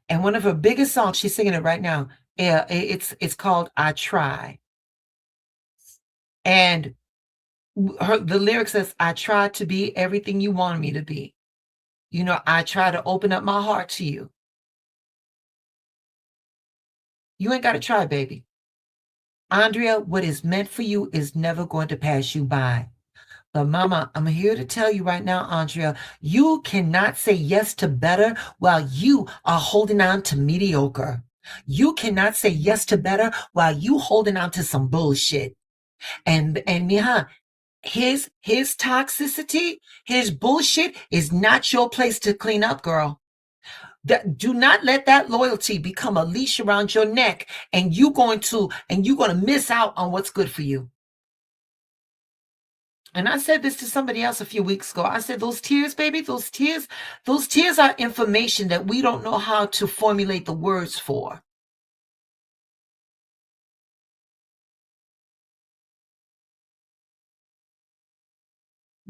And one of her biggest songs, she's singing it right now. It's called I Try. And the lyric says, I try to be everything you wanted me to be. I try to open up my heart to you. You ain't got to try, baby. Andrea, what is meant for you is never going to pass you by. But mama, I'm here to tell you right now, Andrea, you cannot say yes to better while you are holding on to mediocre. You cannot say yes to better while you holding on to some bullshit. And Miha, his toxicity, his bullshit is not your place to clean up, girl. Do not let that loyalty become a leash around your neck, and you're going to miss out on what's good for you. And I said this to somebody else a few weeks ago. I said, those tears, baby, those tears are information that we don't know how to formulate the words for.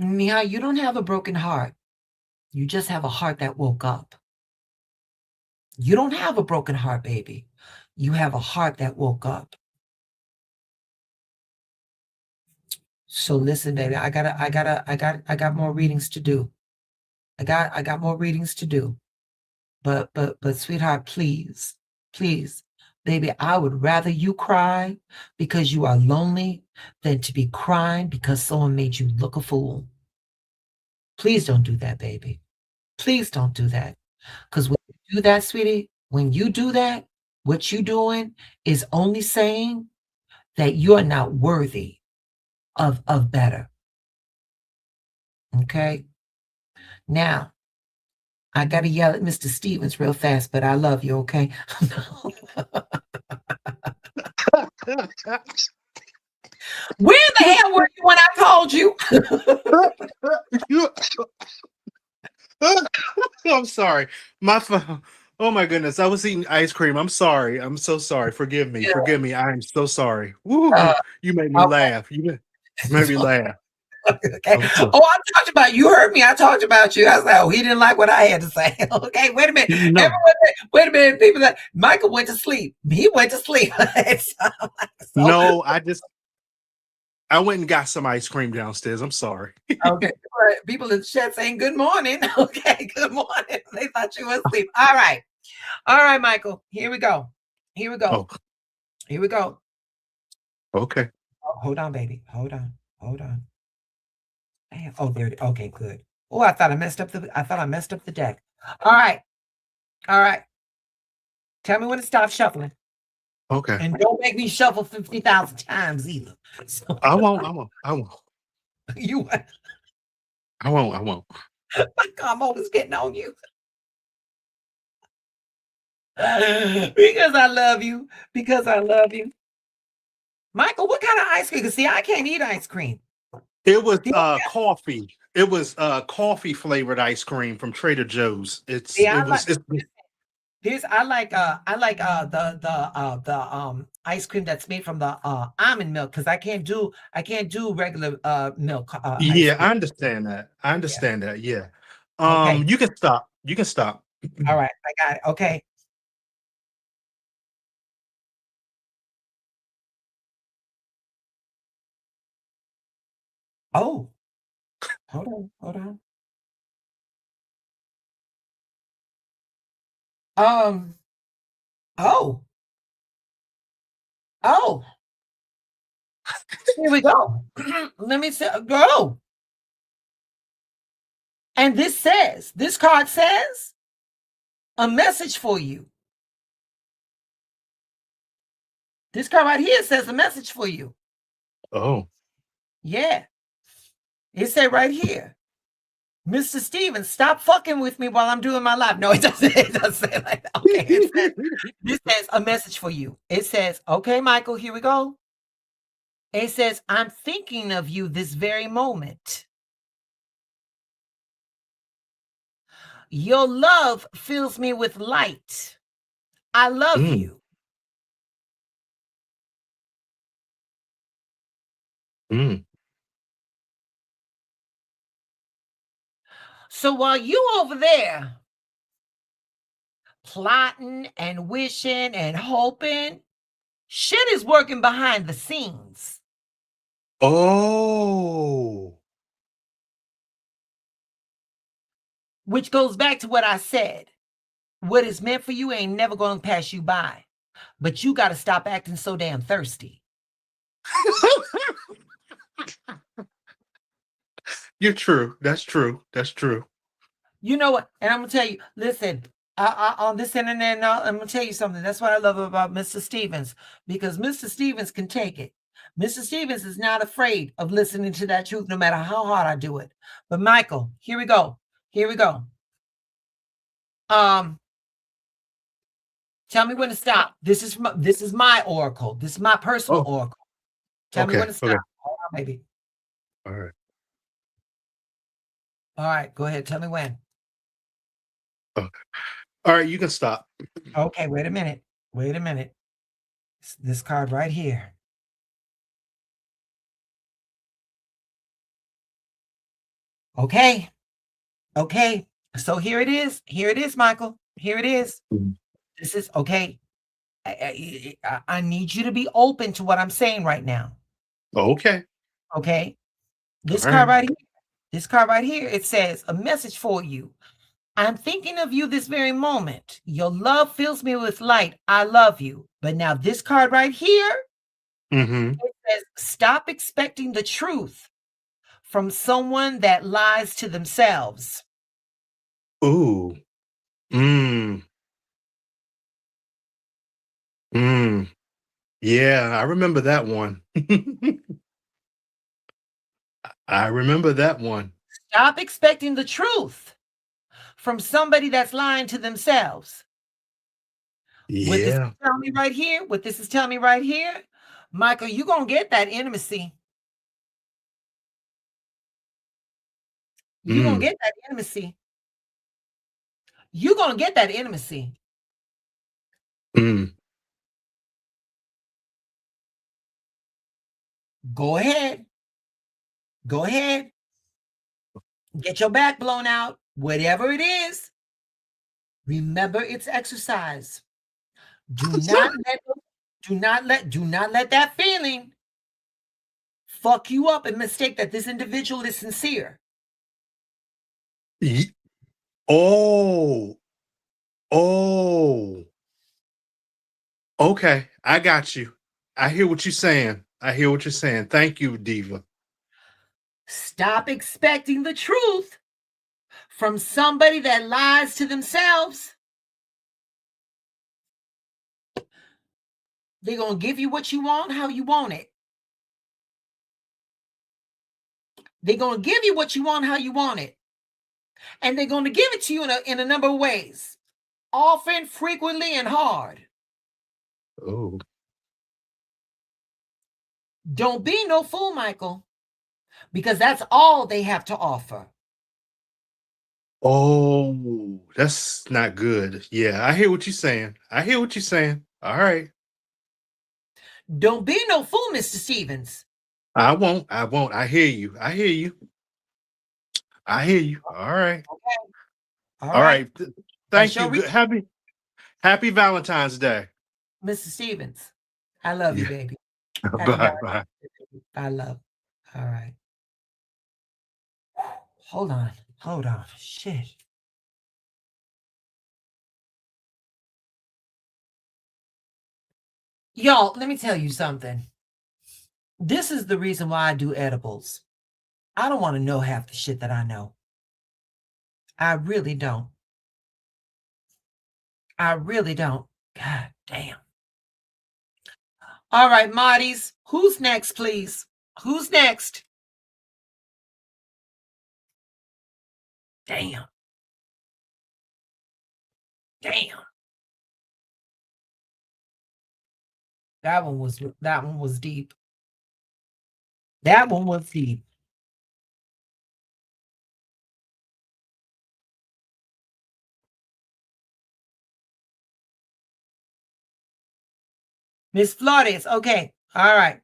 Miha, you don't have a broken heart. You just have a heart that woke up. You don't have a broken heart, baby. You have a heart that woke up. So listen, baby, I got more readings to do. I got more readings to do. But sweetheart, please, baby, I would rather you cry because you are lonely than to be crying because someone made you look a fool. Please don't do that, baby. Please don't do that. Because when you do that, sweetie, when you do that, what you're doing is only saying that you're not worthy of better. Okay? Now, I got to yell at Mr. Stevens real fast, but I love you, okay? Where the hell were you when I called you? I'm sorry. My phone. Oh my goodness. I was eating ice cream. I'm sorry. I'm so sorry. Forgive me. Yeah. Forgive me. I am so sorry. Woo. You made me Okay. laugh. You made me laugh. Okay. Oh, I talked about you. Heard me. I talked about you. I was like, oh, he didn't like what I had to say. Okay, wait a minute. No, Everyone, wait a minute. People like Michael went to sleep. He went to sleep. So, no, I went and got some ice cream downstairs. I'm sorry. okay. People in the chat saying good morning. Okay, good morning. They thought you were asleep. All right. All right, Michael. Here we go. Here we go. Oh, Here we go. okay. Oh, hold on, baby. Hold on. Hold on. Damn. Oh, there. Okay, good. Oh, I thought I messed up the deck. All right. All right. Tell me when to stop shuffling. Okay. And don't make me shuffle 50,000 times either. So I won't. you I won't. I'm always getting on you. Because I love you. Because I love you. Michael, what kind of ice cream? Because see, I can't eat ice cream. It was Do you- coffee. It was coffee flavored ice cream from Trader Joe's. See, I like It's this. I like the ice cream that's made from the almond milk because I can't do regular milk ice yeah, cream. I understand that. I understand that. Yeah. Okay. You can stop. You can stop. All right, I got it. Okay. Oh, hold on, hold on. Oh, oh, here we go. Let me say, go. And this card says, a message for you. This card right here says a message for you. Oh. Yeah. It said right here, Mr. Stevens, stop fucking with me while I'm doing my live. No, it doesn't. It doesn't say like that. Okay. This says a message for you. It says, okay, Michael, here we go. It says, I'm thinking of you this very moment. Your love fills me with light. I love you. Mm. So while you over there plotting and wishing and hoping, shit is working behind the scenes. Oh. Which goes back to what I said. What is meant for you ain't never going to pass you by. But you got to stop acting so damn thirsty. You're true. That's true. That's true. You know what? And I'm going to tell you, listen, on this internet, I'm going to tell you something. That's what I love about Mr. Stevens, because Mr. Stevens can take it. Mr. Stevens is not afraid of listening to that truth, no matter how hard I do it. But Michael, here we go. Here we go. Tell me when to stop. This is my oracle. This is my personal oracle. Tell me when to stop. Okay. Hold on, baby. All right. All right, go ahead. Tell me when. Okay. All right, you can stop. Okay, wait a minute. Wait a minute. This card right here. Okay. Okay. So here it is. Here it is, Michael. Here it is. This is okay. I need you to be open to what I'm saying right now. Okay. Okay. This All card right. right here. This card right here. It says a message for you. I'm thinking of you this very moment. Your love fills me with light. I love you. But now this card right here, Mm-hmm. it says, stop expecting the truth from someone that lies to themselves. Ooh. Mm. Mm. Yeah, I remember that one. I remember that one. Stop expecting the truth from somebody that's lying to themselves. What this is Yeah. telling me right here, what this is telling me right here, Michael, you're going to get that intimacy. You're going to get that intimacy. You're going to get that intimacy. Mm. Go ahead. Go ahead. Get your back blown out. Whatever it is. Remember, it's exercise. Do not let that feeling fuck you up and mistake that this individual is sincere. Oh, okay. I got you. I hear what you're saying. Thank you, Diva. Stop expecting the truth from somebody that lies to themselves. They're going to give you what you want, how you want it. They're going to give you what you want, how you want it. And they're going to give it to you in a number of ways. Often, frequently, and hard. Oh. Don't be no fool, Michael, because that's all they have to offer. Oh, that's not good. Yeah, I hear what you're saying. All right. Don't be no fool, Mr. Stevens. I won't. I hear you. All right. Okay. All right. Thank you. Good. Happy Valentine's Day. Mr. Stevens, I love you, baby. Bye. I love. All right. Hold on. Shit. Y'all, let me tell you something. This is the reason why I do edibles. I don't want to know half the shit that I know. I really don't. God damn. All right, Marty's. Who's next, please? Who's next? Damn. That one was deep. That one was deep. Miss Flores. Okay. All right.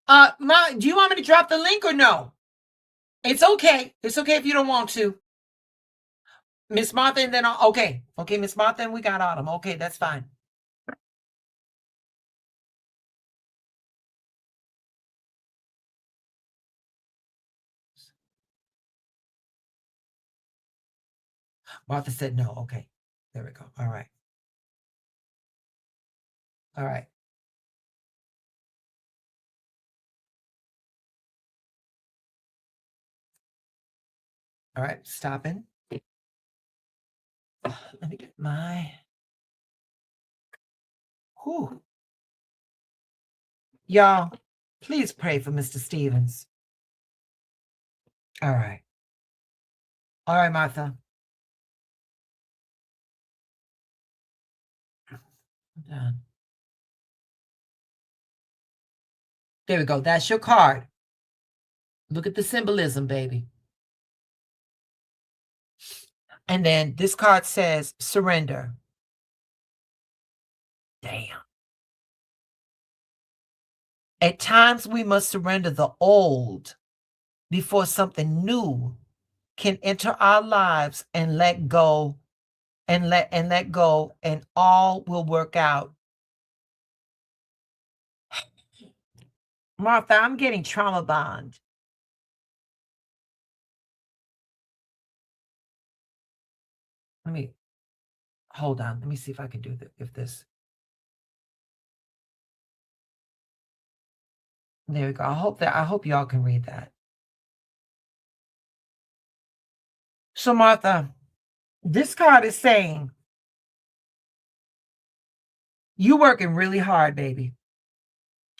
Do you want me to drop the link or no? It's okay. It's okay if you don't want to. Miss Martha, and then okay, Miss Martha, and we got Autumn. Okay, that's fine. Martha said no. Okay, there we go. All right. All right, stopping. Let me get my. Whew. Y'all, please pray for Mr. Stevens. All right, Martha. I'm done. There we go. That's your card. Look at the symbolism, baby. And then this card says surrender. Damn. At times we must surrender the old before something new can enter our lives and let go and let go, and all will work out. Martha, I'm getting trauma bond. Hold on. Let me see if I can do this. There we go. I hope y'all can read that. So Martha, this card is saying you working really hard, baby.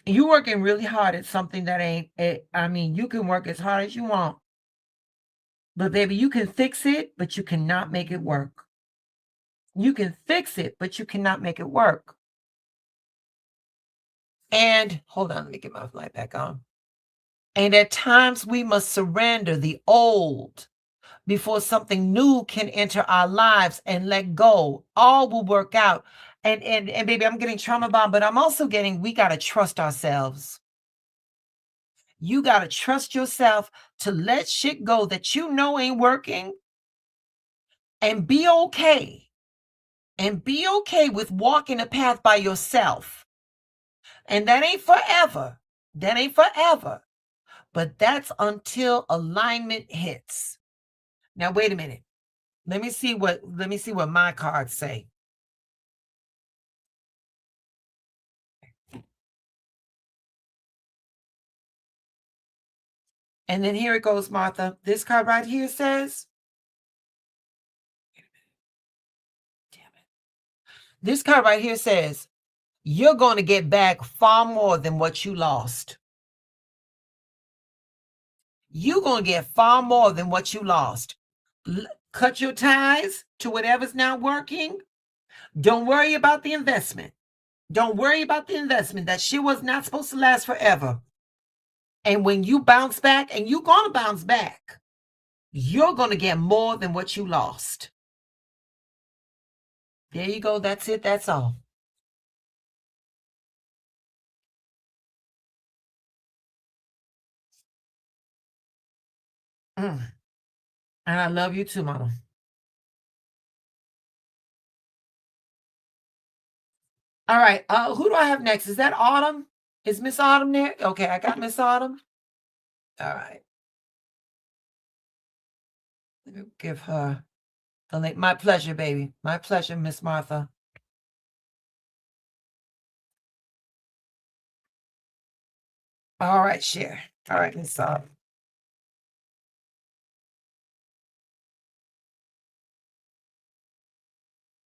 You working really hard at something that ain't it. I mean, you can work as hard as you want. But baby, you can fix it, but you cannot make it work. You can fix it, but you cannot make it work. And hold on, let me get my light back on. And at times we must surrender the old before something new can enter our lives and let go. All will work out. And baby, I'm getting trauma bond, but I'm also getting, we got to trust ourselves. You got to trust yourself to let shit go that you know ain't working and be okay. And be okay with walking a path by yourself. And that ain't forever. That ain't forever. But that's until alignment hits. Now wait a minute. Let me see what my cards say. And then here it goes, Martha. This card right here says, damn it. This card right here says, you're going to get back far more than what you lost. You're going to get far more than what you lost. Cut your ties to whatever's not working. Don't worry about the investment. Don't worry about the investment. That shit was not supposed to last forever. And when you bounce back, and you're going to bounce back, you're going to get more than what you lost. There you go. That's it. That's all. And I love you too, Mama. All right. Who do I have next? Is that Autumn? Is Miss Autumn there? Okay, I got Miss Autumn. All right. Let me give her the link. My pleasure, baby. My pleasure, Miss Martha. All right, share. All right, Miss Autumn.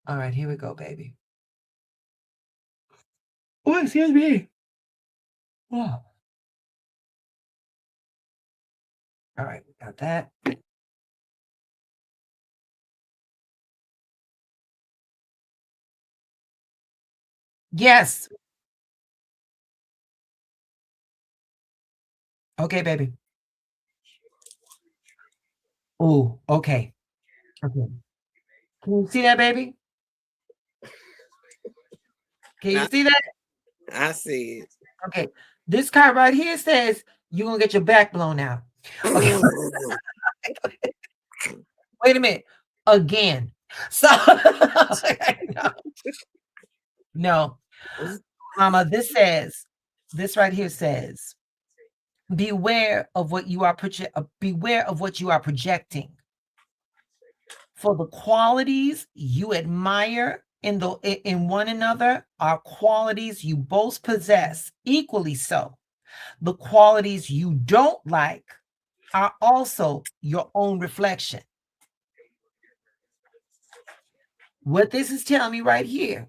All right, here we go, baby. Oh, excuse me. Oh. All right, we got that. Yes. Okay, baby. Oh, okay. Okay. Can you see that, baby? Can you see that? I see it. Okay. This card right here says you're going to get your back blown out. Okay. Wait a minute. Again. So, no. Mama, this right here says, beware of what you are projecting. For the qualities you admire in one another are qualities you both possess, equally so. The qualities you don't like are also your own reflection. What this is telling me right here,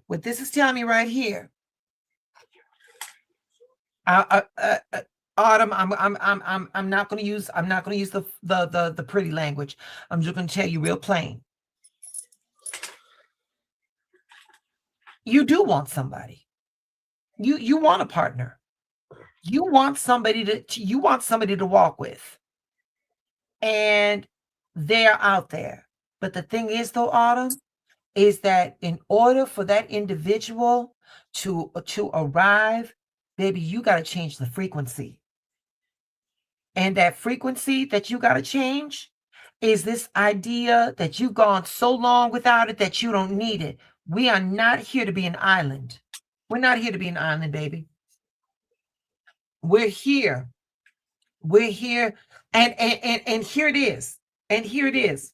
Autumn, I'm not going to use the pretty language. I'm just going to tell you real plain. You do want somebody. You want a partner. You want somebody to walk with. And they're out there. But the thing is, though, Autumn, is that in order for that individual to arrive, baby, you got to change the frequency. And that frequency that you got to change is this idea that you've gone so long without it that you don't need it. We are not here to be an island. We're not here to be an island, baby. We're here. We're here. And here it is. And here it is.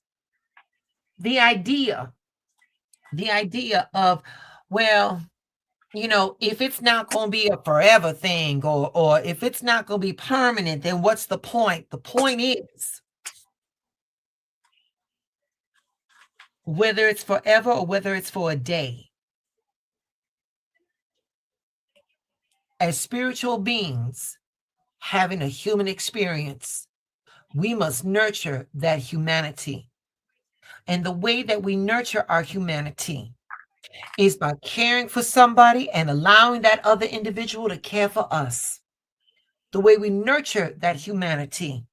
The idea of, well, you know, if it's not going to be a forever thing, or if it's not going to be permanent, then what's the point? The point is, whether it's forever or whether it's for a day, as spiritual beings having a human experience, we must nurture that humanity. And the way that we nurture our humanity is by caring for somebody and allowing that other individual to care for us. The way we nurture that humanity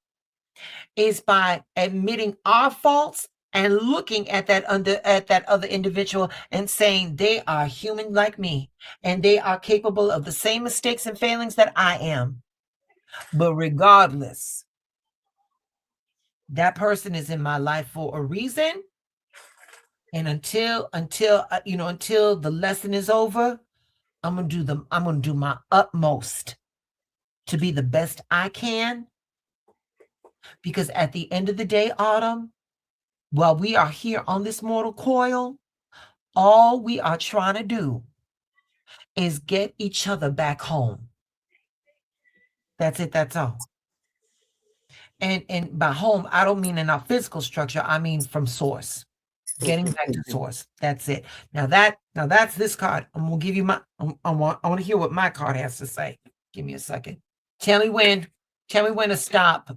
is by admitting our faults and looking at that other individual and saying they are human like me and they are capable of the same mistakes and failings that I am. But regardless, that person is in my life for a reason. And until the lesson is over, I'm gonna do my utmost to be the best I can. Because at the end of the day, Autumn, while we are here on this mortal coil, all we are trying to do is get each other back home. That's it, that's all. And by home, I don't mean in our physical structure, I mean from source. Getting back to source. That's it. Now that's this card. I'm gonna give you my I want to hear what my card has to say. Give me a second. Tell me when to stop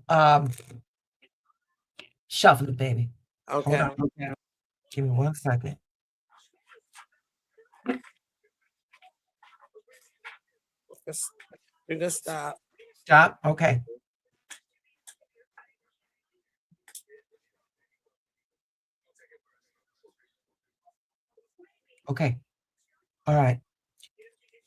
shuffling, baby. Okay. Okay. Give me 1 second. We're gonna stop. Stop. Okay. Okay. All right.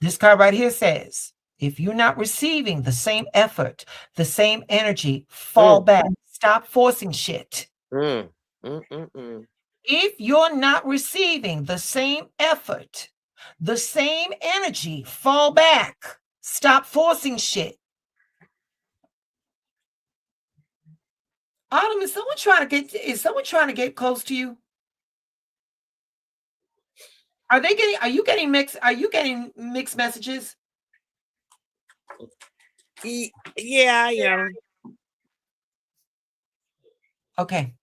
This card right here says, if you're not receiving the same effort, the same energy, fall back. Stop forcing shit. If you're not receiving the same effort, the same energy, fall back. Stop forcing shit. Autumn, is someone trying to get close to you? Are you getting mixed messages? Yeah, I am. Okay.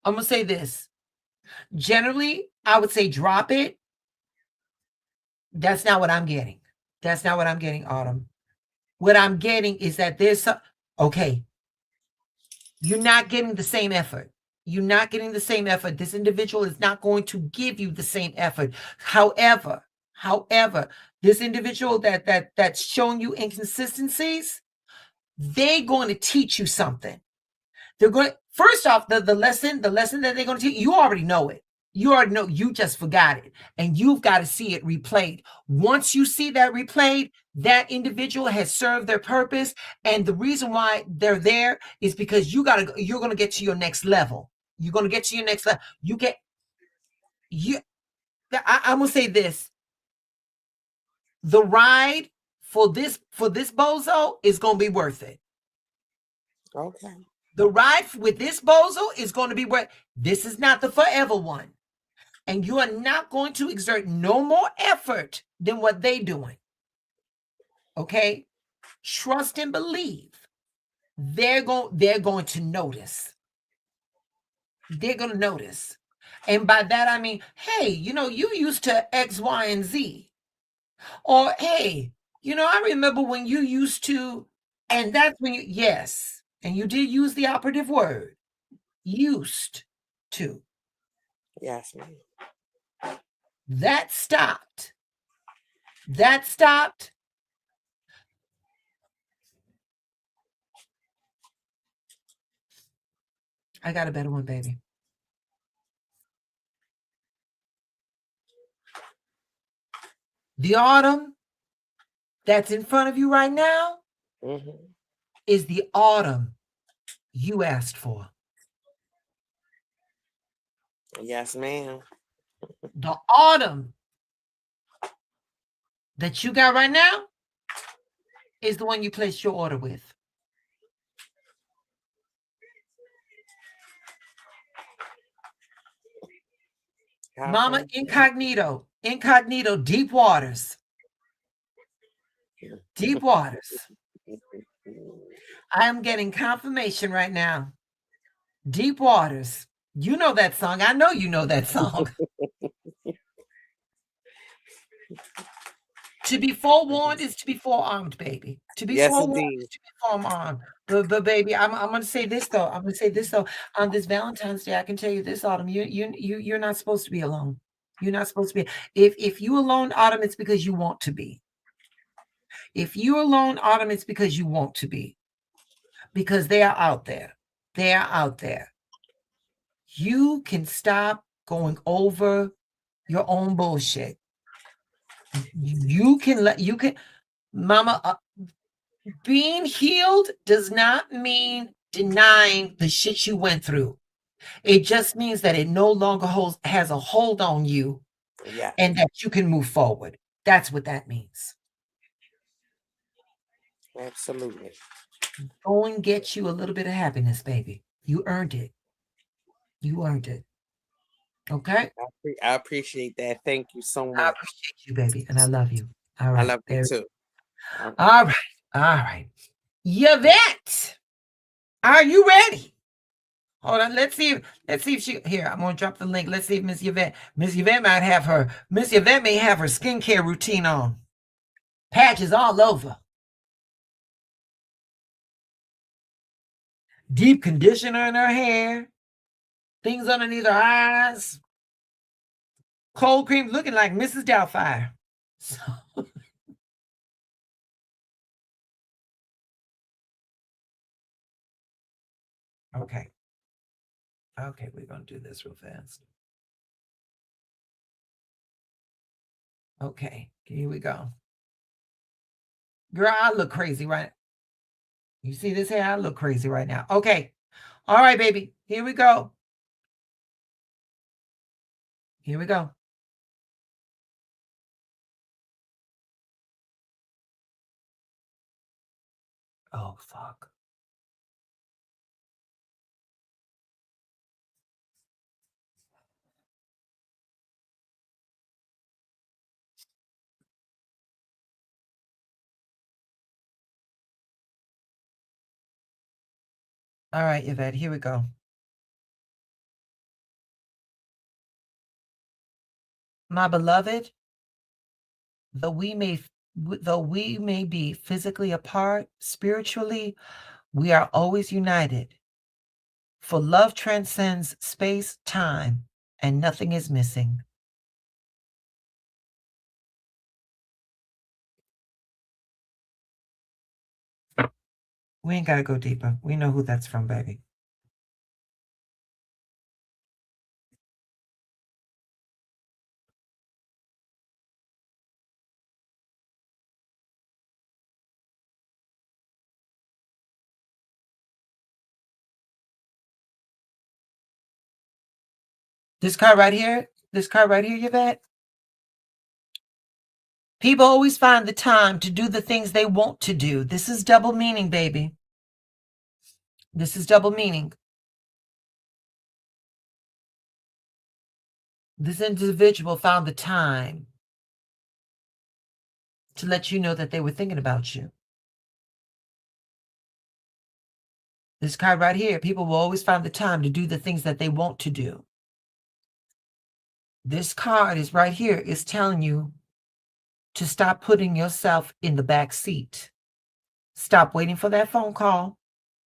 I'm gonna say this. Generally, I would say drop it. That's not what I'm getting. That's not what I'm getting, Autumn. What I'm getting is that okay. You're not getting the same effort. You're not getting the same effort. This individual is not going to give you the same effort. However, this individual that's showing you inconsistencies, they're going to teach you something. They're going first off, the lesson that they're going to teach, you already know it. You already know, you just forgot it. And you've got to see it replayed. Once you see that replayed, that individual has served their purpose. And the reason why they're there is because you're going to get to your next level. You're going to get to your next level. I'm going to say this. The ride for this bozo is going to be worth it. Okay. The ride with this bozo is going to be worth. This is not the forever one. And you are not going to exert no more effort than what they're doing. Okay? Trust and believe. They're going to notice. They're going to notice. And by that, I mean, hey, you used to X, Y, and Z. Or, hey, I remember when you used to, and that's when yes. And you did use the operative word, used to. Yes, ma'am. That stopped. That stopped. I got a better one, baby. The autumn that's in front of you right now is the autumn you asked for. Yes, ma'am. The autumn that you got right now is the one you placed your order with. Mama Incognito, deep waters. Deep waters. I am getting confirmation right now. Deep waters. You know that song. I know you know that song. To be forewarned is to be forearmed, baby. To be forewarned is to be forearmed. But baby, I'm gonna say this though. On this Valentine's Day, I can tell you this, Autumn. You're not supposed to be alone. You're not supposed to be. If you alone, Autumn, it's because you want to be. If you're alone, Autumn, it's because you want to be. Because they are out there. They are out there. You can stop going over your own bullshit. You can, Mama, being healed does not mean denying the shit you went through. It just means that it no longer has a hold on you, Yeah. and that you can move forward. That's what that means. Absolutely. Go and get you a little bit of happiness, baby. You earned it. You earned it. Okay? I appreciate that. Thank you so I much. appreciate you, baby, and I love you. All I right. love you too. All right. All right. Yvette, are you ready? Hold on. Let's see if she here. I'm gonna drop the link. Let's see if Miss Yvette may have her skincare routine on. Patches all over. Deep conditioner in her hair. Things underneath her eyes. Cold cream looking like Mrs. Doubtfire. So, okay. Okay, we're gonna do this real fast. Okay, here we go. Girl, I look crazy, right? You see this hair? I look crazy right now. Okay. All right, baby. Here we go. Here we go. Oh, fuck. All right, Yvette, here we go. My beloved, though we may be physically apart, spiritually, we are always united. For love transcends space, time, and nothing is missing. We ain't gotta go deeper. We know who that's from, baby. This card right here, Yvette. People always find the time to do the things they want to do. This is double meaning, baby. This is double meaning. This individual found the time to let you know that they were thinking about you. This card right here, people will always find the time to do the things that they want to do. This card is right here, is telling you to stop putting yourself in the back seat. Stop waiting for that phone call.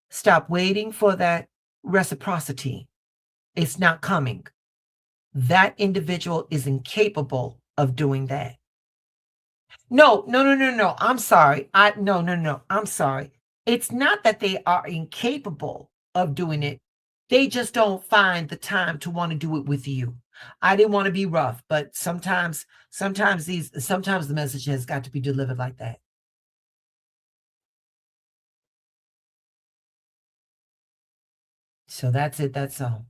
Stop waiting for that reciprocity. It's not coming. That individual is incapable of doing that. No. I'm sorry. No. I'm sorry. It's not that they are incapable of doing it. They just don't find the time to want to do it with you. I didn't want to be rough, but sometimes the message has got to be delivered like that. So that's it. That's all.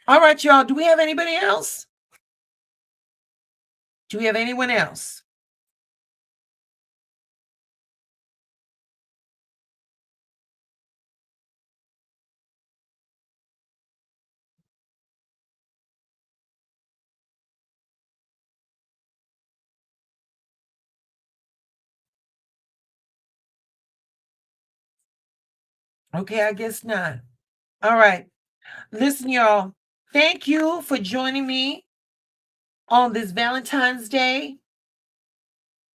All right, y'all. Do we have anybody else? Do we have anyone else? Okay, I guess not. All right. Listen, y'all. Thank you for joining me on this Valentine's Day.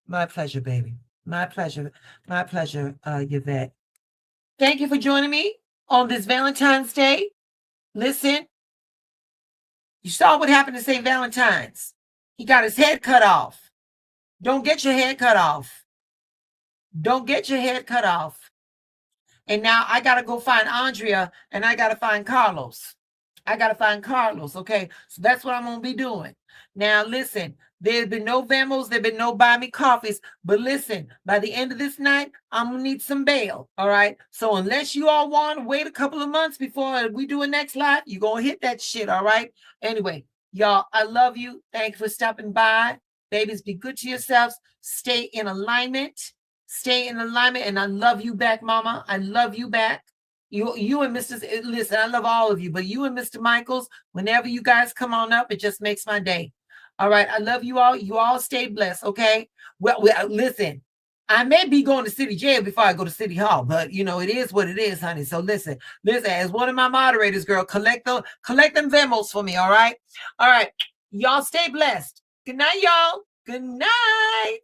My pleasure, baby. My pleasure. My pleasure, Yvette. Thank you for joining me on this Valentine's Day. Listen, you saw what happened to St. Valentine's. He got his head cut off. Don't get your head cut off. Don't get your head cut off. And now I got to go find Andrea and I got to find Carlos. Okay? So that's what I'm going to be doing. Now, listen, There's been no Vamos, there's been no buy me coffees. But listen, by the end of this night, I'm gonna need some bail. All right. So unless you all want to wait a couple of months before we do a next live, you're gonna hit that shit. All right. Anyway, y'all, I love you. Thank you for stopping by. Babies, be good to yourselves. Stay in alignment. Stay in alignment. And I love you back, mama. I love you back. You and Mr. Listen, I love all of you, but you and Mr. Michaels, whenever you guys come on up, it just makes my day. All right. I love you all. You all stay blessed. Okay. Well, listen, I may be going to city jail before I go to city hall, but you know, it is what it is, honey. So listen, as one of my moderators, girl, collect them Vemos for me. All right. All right. Y'all stay blessed. Good night, y'all. Good night.